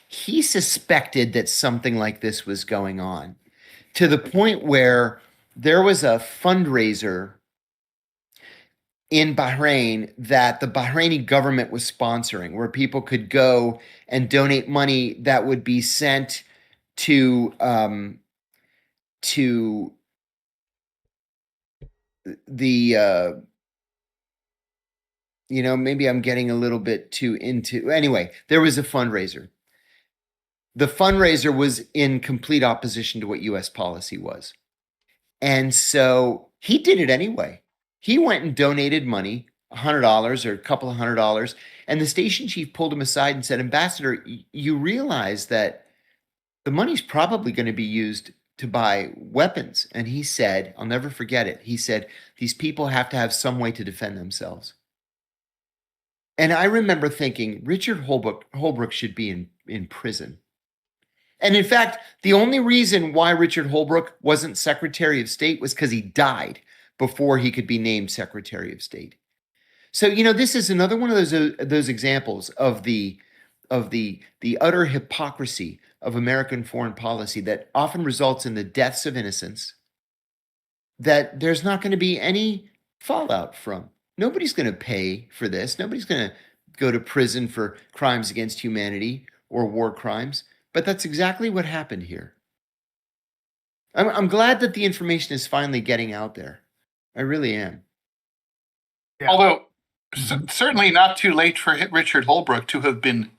he suspected that something like this was going on, to the point where there was a fundraiser in Bahrain that the Bahraini government was sponsoring, where people could go and donate money that would be sent to the maybe I'm getting a little bit too into. Anyway, there was a fundraiser. The fundraiser was in complete opposition to what U.S. policy was. And so he did it anyway. He went and donated money, $100 or a couple of $100. And the station chief pulled him aside and said, "Ambassador, you realize that the money's probably going to be used to buy weapons." And he said, I'll never forget it. He said, "These people have to have some way to defend themselves." And I remember thinking, Richard Holbrooke should be in prison. And in fact, the only reason why Richard Holbrooke wasn't Secretary of State was because he died before he could be named Secretary of State. So, this is another one of those examples of the utter hypocrisy of American foreign policy that often results in the deaths of innocents, that there's not going to be any fallout from. Nobody's going to pay for this. Nobody's going to go to prison for crimes against humanity or war crimes. But that's exactly what happened here. I'm glad that the information is finally getting out there. I really am. Yeah. Although certainly not too late for Richard Holbrooke to have been,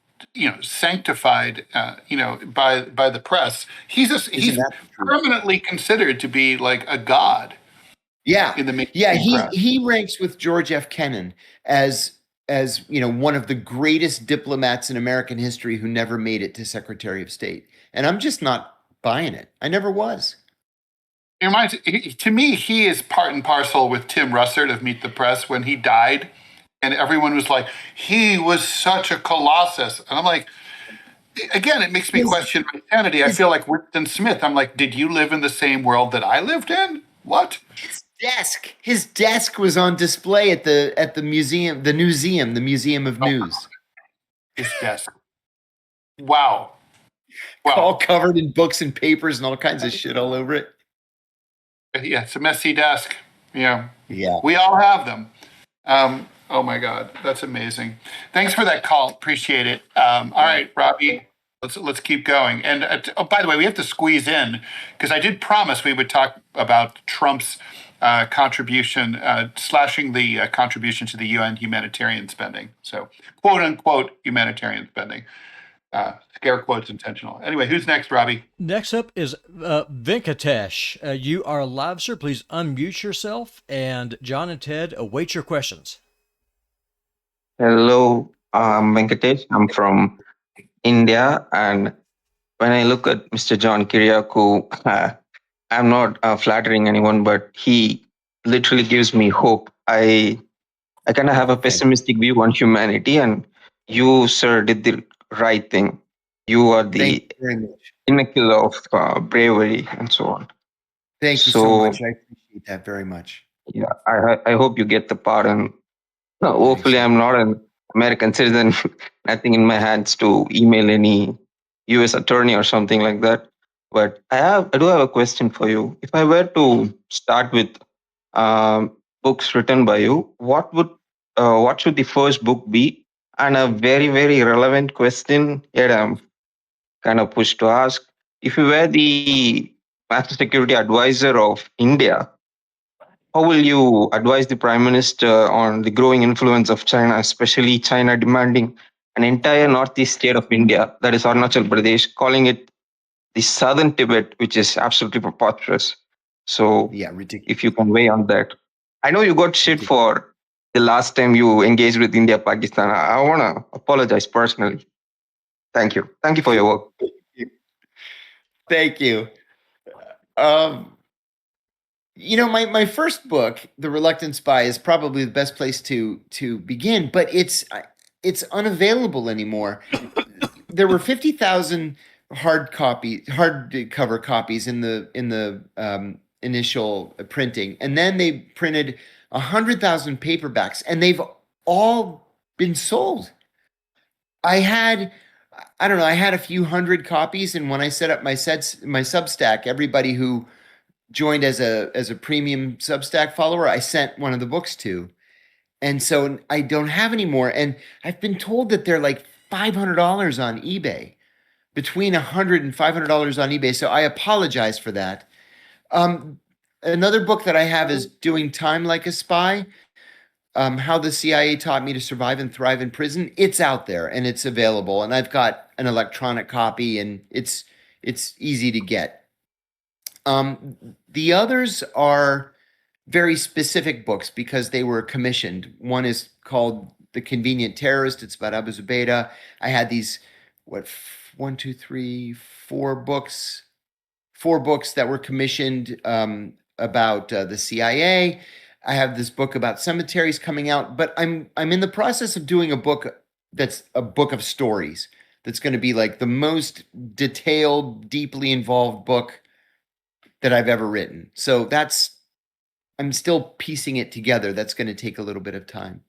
sanctified, by the press. He's Isn't that true? permanently considered to be like a god. Yeah, In the he ranks with George F. Kennan as one of the greatest diplomats in American history who never made it to Secretary of State, and I'm just not buying it. I never was. To me, he is part and parcel with Tim Russert of Meet the Press when he died, and everyone was like, he was such a colossus, and I'm like, again, it makes me question my sanity. I feel like Winston Smith. I'm like, did you live in the same world that I lived in? What? His desk was on display at the museum, the Museum of News. His desk. Wow. All covered in books and papers and all kinds of shit all over it. Yeah, it's a messy desk. Yeah. Yeah. We all have them. Oh my God, that's amazing. Thanks for that call. Appreciate it. All right, Robbie, let's keep going. And by the way, we have to squeeze in because I did promise we would talk about Trump's contribution, slashing the contribution to the UN humanitarian spending. So, quote unquote, humanitarian spending. Scare quotes intentional. Anyway, who's next, Robbie? Next up is Venkatesh. You are live, sir. Please unmute yourself. And John and Ted await your questions. Hello, Venkatesh. I'm from India. And when I look at Mr. John Kiriakou, I'm not flattering anyone, but he literally gives me hope. I kind of have a pessimistic view on humanity, and you, sir, did the right thing. You are the pinnacle of bravery and so on. Thank you so much. I appreciate that very much. Yeah, I hope you get the pardon. No, hopefully, I'm not an American citizen. Nothing in my hands to email any U.S. attorney or something like that. But I do have a question for you. If I were to start with books written by you, what should the first book be? And a very, very relevant question, yet I'm kind of pushed to ask. If you were the National Security Advisor of India, how will you advise the Prime Minister on the growing influence of China, especially China demanding an entire northeast state of India, that is Arunachal Pradesh, calling it the southern Tibet, which is absolutely preposterous. So yeah, ridiculous. If you can weigh on that. I know you got shit for the last time you engaged with India, Pakistan. I want to apologize personally. Thank you. Thank you for your work. Thank you. My first book, The Reluctant Spy, is probably the best place to begin, but it's unavailable anymore. There were 50,000 hardcover copies in the initial printing, and then they printed 100,000 paperbacks, and they've all been sold. I had a few hundred copies, and when I set up my Substack, everybody who joined as a premium Substack follower, I sent one of the books to. And so I don't have any more. And I've been told that they're like $500 on eBay, between $100 and $500 on eBay. So I apologize for that. Another book that I have is Doing Time Like a Spy, How the CIA Taught Me to Survive and Thrive in Prison. It's out there and it's available. And I've got an electronic copy, and it's easy to get. The others are very specific books because they were commissioned. One is called The Convenient Terrorist. It's about Abu Zubaydah. I had these, four books that were commissioned about the CIA. I have this book about cemeteries coming out, but I'm in the process of doing a book that's a book of stories. That's going to be like the most detailed, deeply involved book that I've ever written. So I'm still piecing it together. That's going to take a little bit of time.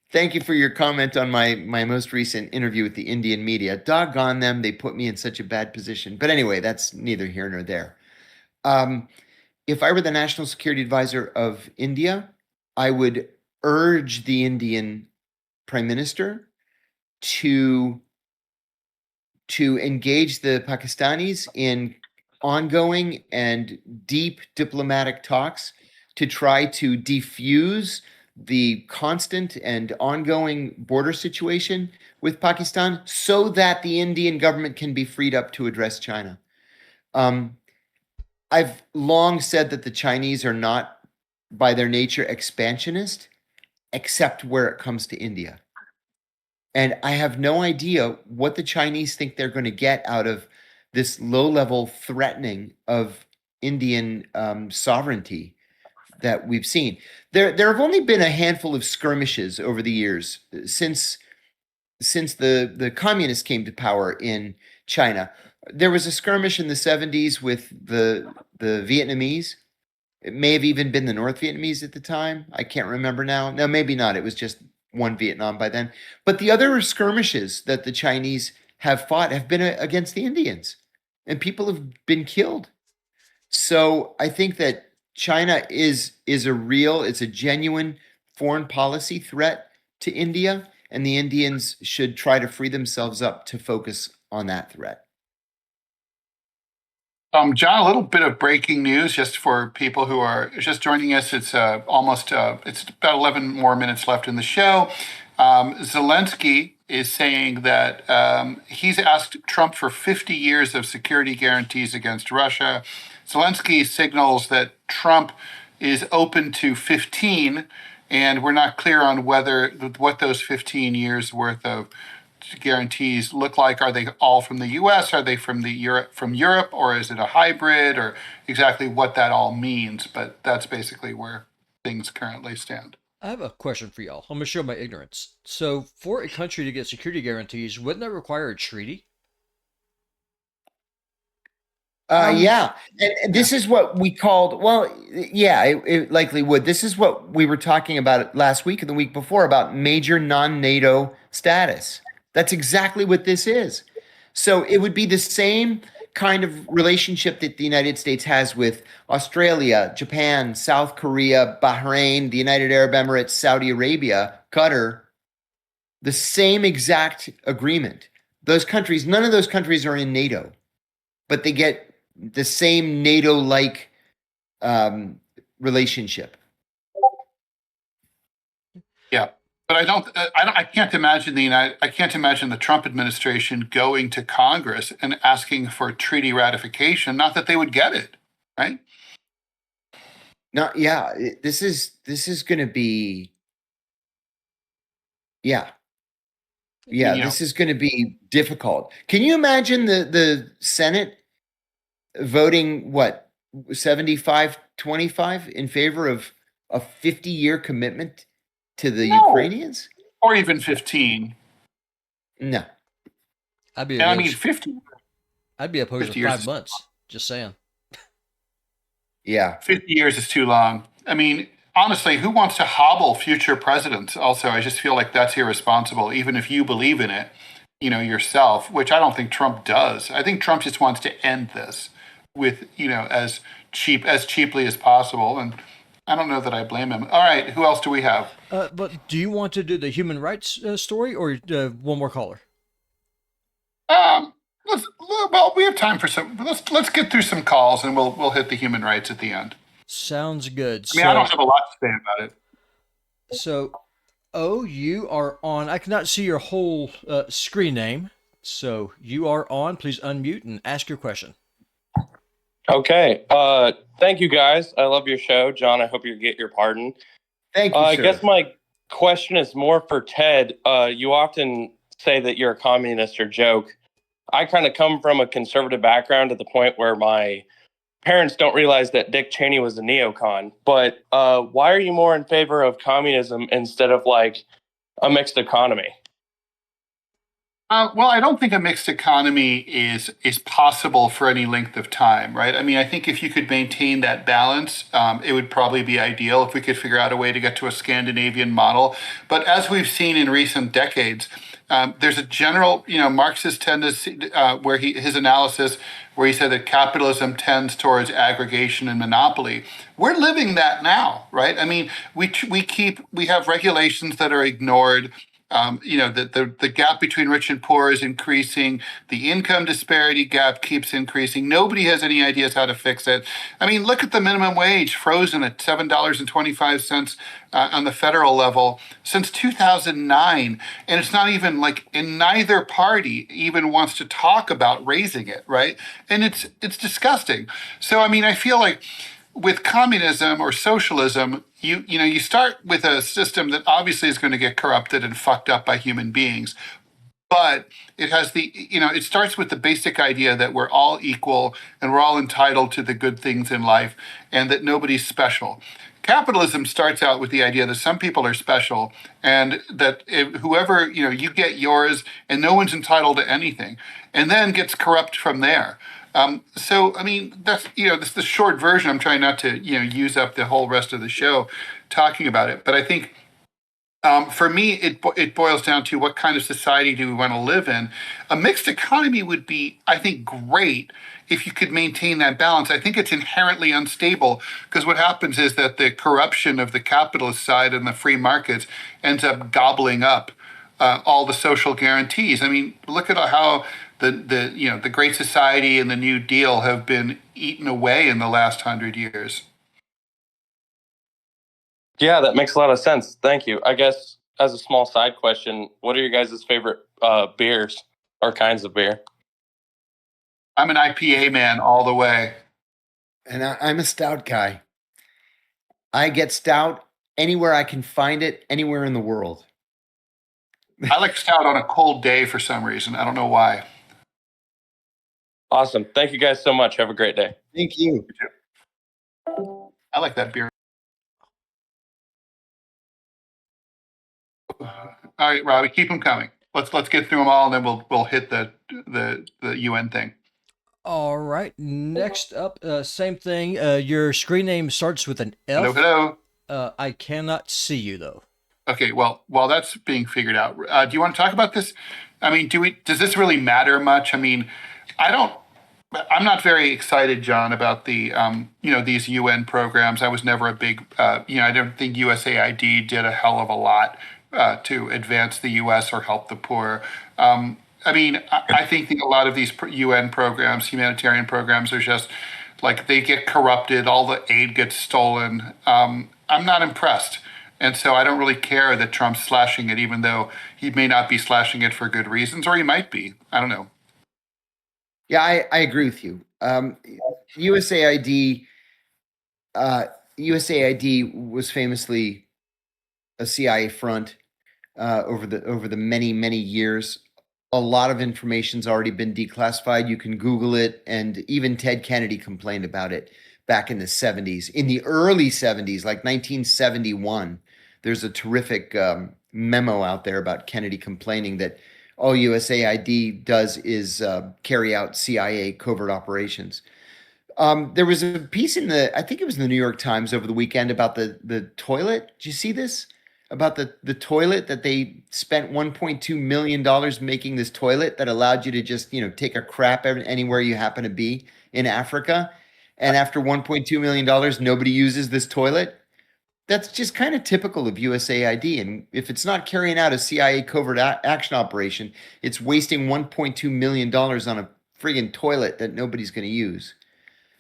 Thank you for your comment on my most recent interview with the Indian media. Doggone them, they put me in such a bad position. But anyway, that's neither here nor there. if I were the national security advisor of India, I would urge the Indian prime minister to engage the Pakistanis in ongoing and deep diplomatic talks to try to defuse the constant and ongoing border situation with Pakistan so that the Indian government can be freed up to address China. I've long said that the Chinese are not, by their nature, expansionist, except where it comes to India. And I have no idea what the Chinese think they're going to get out of this low-level threatening of Indian sovereignty that we've seen. There have only been a handful of skirmishes over the years since the communists came to power in China. There was a skirmish in the 70s with the Vietnamese. It may have even been the North Vietnamese at the time. I can't remember now. No, maybe not. It was just one Vietnam by then. But the other skirmishes that the Chinese have fought have been against the Indians, and people have been killed. So I think that China is it's a genuine foreign policy threat to India, and the Indians should try to free themselves up to focus on that threat. John, a little bit of breaking news just for people who are just joining us. It's it's about 11 more minutes left in the show. Zelensky is saying that he's asked Trump for 50 years of security guarantees against Russia. Zelensky signals that Trump is open to 15, and we're not clear on what those 15 years worth of guarantees look like. Are they all from the U.S.? Are they from Europe, or is it a hybrid, or exactly what that all means? But that's basically where things currently stand. I have a question for y'all. I'm going to show my ignorance. So for a country to get security guarantees, wouldn't that require a treaty? Yeah. And this is what we called, well, yeah, it likely would. This is what we were talking about last week and the week before about major non-NATO status. That's exactly what this is. So it would be the same kind of relationship that the United States has with Australia, Japan, South Korea, Bahrain, the United Arab Emirates, Saudi Arabia, Qatar, the same exact agreement. Those countries, none of those countries are in NATO, but they get the same NATO-like relationship. Yeah. But I can't imagine the Trump administration going to Congress and asking for treaty ratification. Not that they would get it, right? No, yeah, this is going to be, yeah, this is going to be difficult. Can you imagine the Senate voting 75-25 in favor of a 50-year commitment to the Ukrainians? Or even 15. No. I'd be And I opposed. mean, 50. I'd be opposed 50 to years 5 is- months. Just saying. Yeah. 50 years is too long. I mean, honestly, who wants to hobble future presidents? Also, I just feel like that's irresponsible, even if you believe in it, yourself, which I don't think Trump does. I think Trump just wants to end this with, as cheaply as possible. And I don't know that I blame him. All right, who else do we have? But do you want to do the human rights story or one more caller? We have time for some. Let's get through some calls, and we'll hit the human rights at the end. Sounds good. I mean, I don't have a lot to say about it. So, you are on. I cannot see your whole screen name. So you are on. Please unmute and ask your question. Okay. Thank you, guys. I love your show. John, I hope you get your pardon. Thank you, I sir. guess my question is more for Ted. You often say that you're a communist or joke. I kind of come from a conservative background to the point where my parents don't realize that Dick Cheney was a neocon. But why are you more in favor of communism instead of like a mixed economy? Well, I don't think a mixed economy is possible for any length of time, right? I mean, I think if you could maintain that balance, it would probably be ideal if we could figure out a way to get to a Scandinavian model. But as we've seen in recent decades, There's a general, Marxist tendency where his analysis, where he said that capitalism tends towards aggregation and monopoly. We're living that now, right? I mean, we have regulations that are ignored. The gap between rich and poor is increasing. The income disparity gap keeps increasing. Nobody has any ideas how to fix it. I mean, look at the minimum wage, frozen at $7.25 on the federal level since 2009. And it's not even and neither party even wants to talk about raising it, right? And it's disgusting. So, I mean, I feel like with communism or socialism, you start with a system that obviously is going to get corrupted and fucked up by human beings. But it has it starts with the basic idea that we're all equal and we're all entitled to the good things in life and that nobody's special. Capitalism starts out with the idea that some people are special and that whoever, you get yours and no one's entitled to anything, and then gets corrupt from there. So, I mean, that's the short version. I'm trying not to, use up the whole rest of the show talking about it. But I think for me, it boils down to what kind of society do we want to live in. A mixed economy would be, I think, great if you could maintain that balance. I think it's inherently unstable because what happens is that the corruption of the capitalist side and the free markets ends up gobbling up all the social guarantees. I mean, look at how the Great Society and the New Deal have been eaten away in the last 100 years. Yeah, that makes a lot of sense. Thank you. I guess as a small side question, what are your guys' favorite beers or kinds of beer? I'm an IPA man all the way. And I'm a stout guy. I get stout anywhere I can find it, anywhere in the world. I like stout on a cold day for some reason. I don't know why. Awesome. Thank you guys so much. Have a great day. Thank you. I like that beer. All right, Robbie, keep them coming. Let's get through them all, and then we'll hit the UN thing. All right. Next up, same thing. Your screen name starts with an F. Hello. I cannot see you though. Okay. Well, while that's being figured out, do you want to talk about this? I mean, does this really matter much? I mean, I'm not very excited, John, about the these UN programs. I was never a big I don't think USAID did a hell of a lot to advance the U.S. or help the poor. I mean, I think that a lot of these UN programs, humanitarian programs, are just they get corrupted. All the aid gets stolen. I'm not impressed. And so I don't really care that Trump's slashing it, even though he may not be slashing it for good reasons, or he might be. I don't know. Yeah, I agree with you. USAID was famously a CIA front over the many years. A lot of information's already been declassified. You can Google it, and even Ted Kennedy complained about it back in the 70s. In the early 70s, like 1971, there's a terrific memo out there about Kennedy complaining that all USAID does is carry out CIA covert operations. There was a piece I think it was in the New York Times over the weekend about the toilet. Did you see this? About the toilet that they spent $1.2 million making this toilet that allowed you to just, take a crap anywhere you happen to be in Africa. And after $1.2 million, nobody uses this toilet. That's just kind of typical of USAID. And if it's not carrying out a CIA covert action operation, it's wasting $1.2 million on a friggin' toilet that nobody's going to use.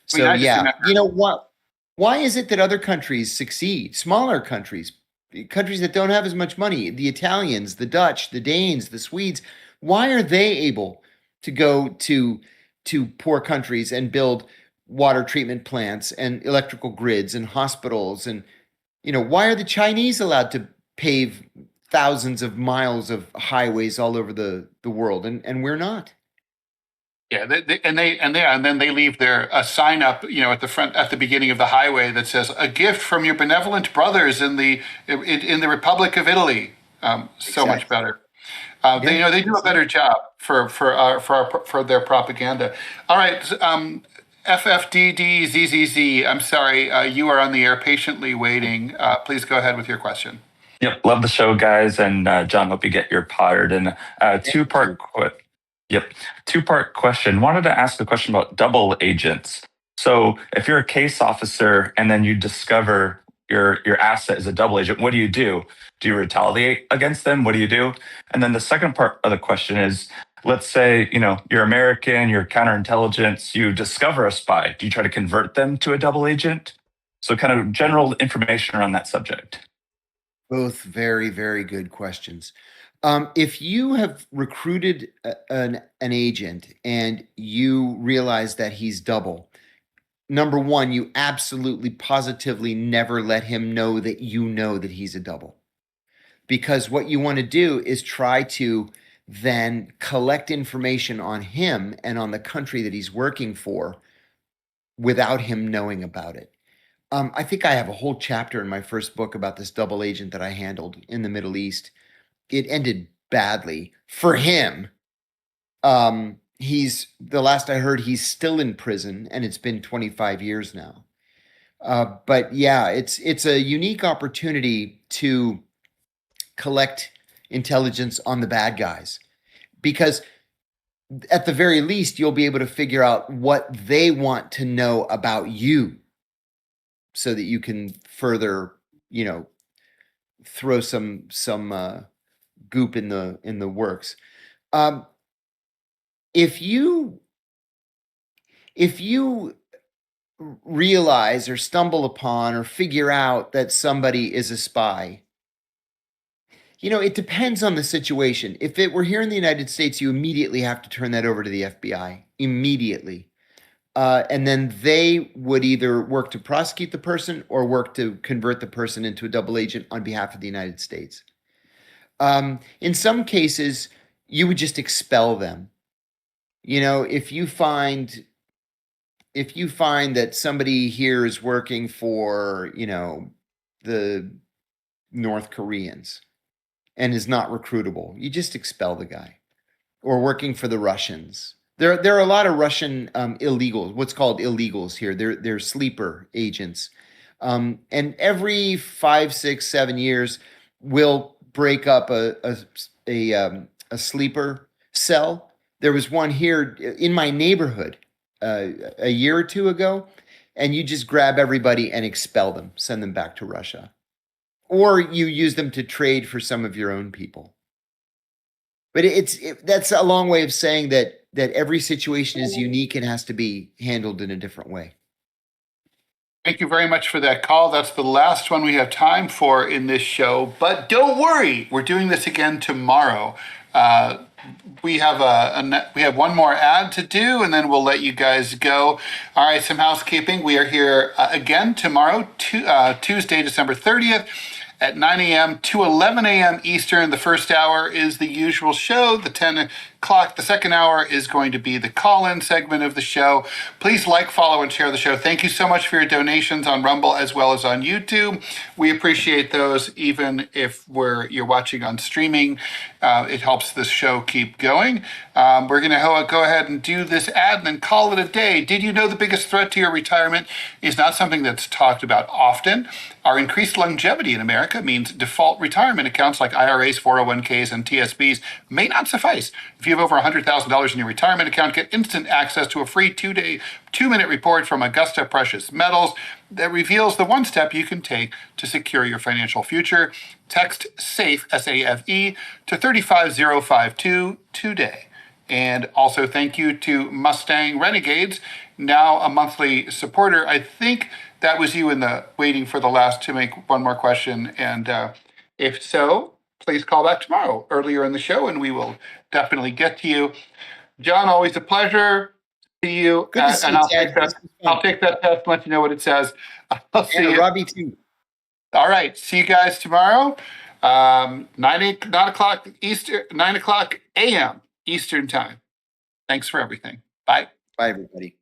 So, yeah, you know what? Why is it that other countries succeed? Smaller countries that don't have as much money, the Italians, the Dutch, the Danes, the Swedes, why are they able to go to poor countries and build water treatment plants and electrical grids and hospitals? And, why are the Chinese allowed to pave thousands of miles of highways all over the world and we're not? Yeah, and then they leave a sign up, at the front, at the beginning of the highway that says "A gift from your benevolent brothers in the Republic of Italy." So much better. They do a better job for their propaganda. All right, FFDDZZZ. I'm sorry, you are on the air patiently waiting. Please go ahead with your question. Yep, love the show, guys. And John, hope you get your potted. And two-part, yep, two-part question. Wanted to ask a question about double agents. So, if you're a case officer and then you discover your asset is a double agent, what do you do? Do you retaliate against them? What do you do? And then the second part of the question is, let's say you're American, you're counterintelligence, you discover a spy. Do you try to convert them to a double agent? So, kind of general information around that subject. Both very, very good questions. If you have recruited an agent and you realize that he's double, number one, you absolutely positively never let him know that you know that he's a double. Because what you want to do is try to then collect information on him and on the country that he's working for without him knowing about it. I think I have a whole chapter in my first book about this double agent that I handled in the Middle East. It ended badly for him. The last I heard, he's still in prison, and it's been 25 years now. But yeah, it's a unique opportunity to collect intelligence on the bad guys, because at the very least, you'll be able to figure out what they want to know about you, so that you can further, throw some goop in the works. If you realize or stumble upon or figure out that somebody is a spy, it depends on the situation. If it were here in the United States, you immediately have to turn that over to the FBI immediately. And then they would either work to prosecute the person or work to convert the person into a double agent on behalf of the United States. In some cases, you would just expel them. If you find that somebody here is working for, the North Koreans and is not recruitable, you just expel the guy. Or working for the Russians. There are a lot of Russian illegals, what's called illegals here. They're sleeper agents. And every 5, 6, 7 years, we'll break up a sleeper cell. There was one here in my neighborhood a year or two ago, and you just grab everybody and expel them, send them back to Russia. Or you use them to trade for some of your own people. But that's a long way of saying that every situation is unique and has to be handled in a different way. Thank you very much for that call. That's the last one we have time for in this show. But don't worry, we're doing this again tomorrow. We have one more ad to do, and then we'll let you guys go. All right, some housekeeping. We are here again tomorrow, Tuesday, December 30th. At 9 a.m. to 11 a.m. Eastern. The first hour is the usual show. The 10 o'clock, the second hour is going to be the call-in segment of the show. Please like, follow, and share the show. Thank you so much for your donations on Rumble as well as on YouTube. We appreciate those, even if you're watching on streaming. It helps this show keep going. We're going to go ahead and do this ad and then call it a day. Did you know the biggest threat to your retirement is not something that's talked about often? Our increased longevity in America means default retirement accounts like IRAs, 401ks, and TSBs may not suffice. If you have over $100,000 in your retirement account, get instant access to a free 2-minute report from Augusta Precious Metals that reveals the one step you can take to secure your financial future. Text SAFE, S-A-F-E, to 35052 today. And also thank you to Mustang Renegades, now a monthly supporter. I think that was you in the waiting for the last to make one more question. And if so, please call back tomorrow earlier in the show and we will definitely get to you. John, always a pleasure. See you. Good to see you, Ted. I'll take that test and let you know what it says. I'll see you. Robbie too. All right. See you guys tomorrow. 9 o'clock Eastern, 9 o'clock a.m. Eastern time. Thanks for everything. Bye. Bye, everybody.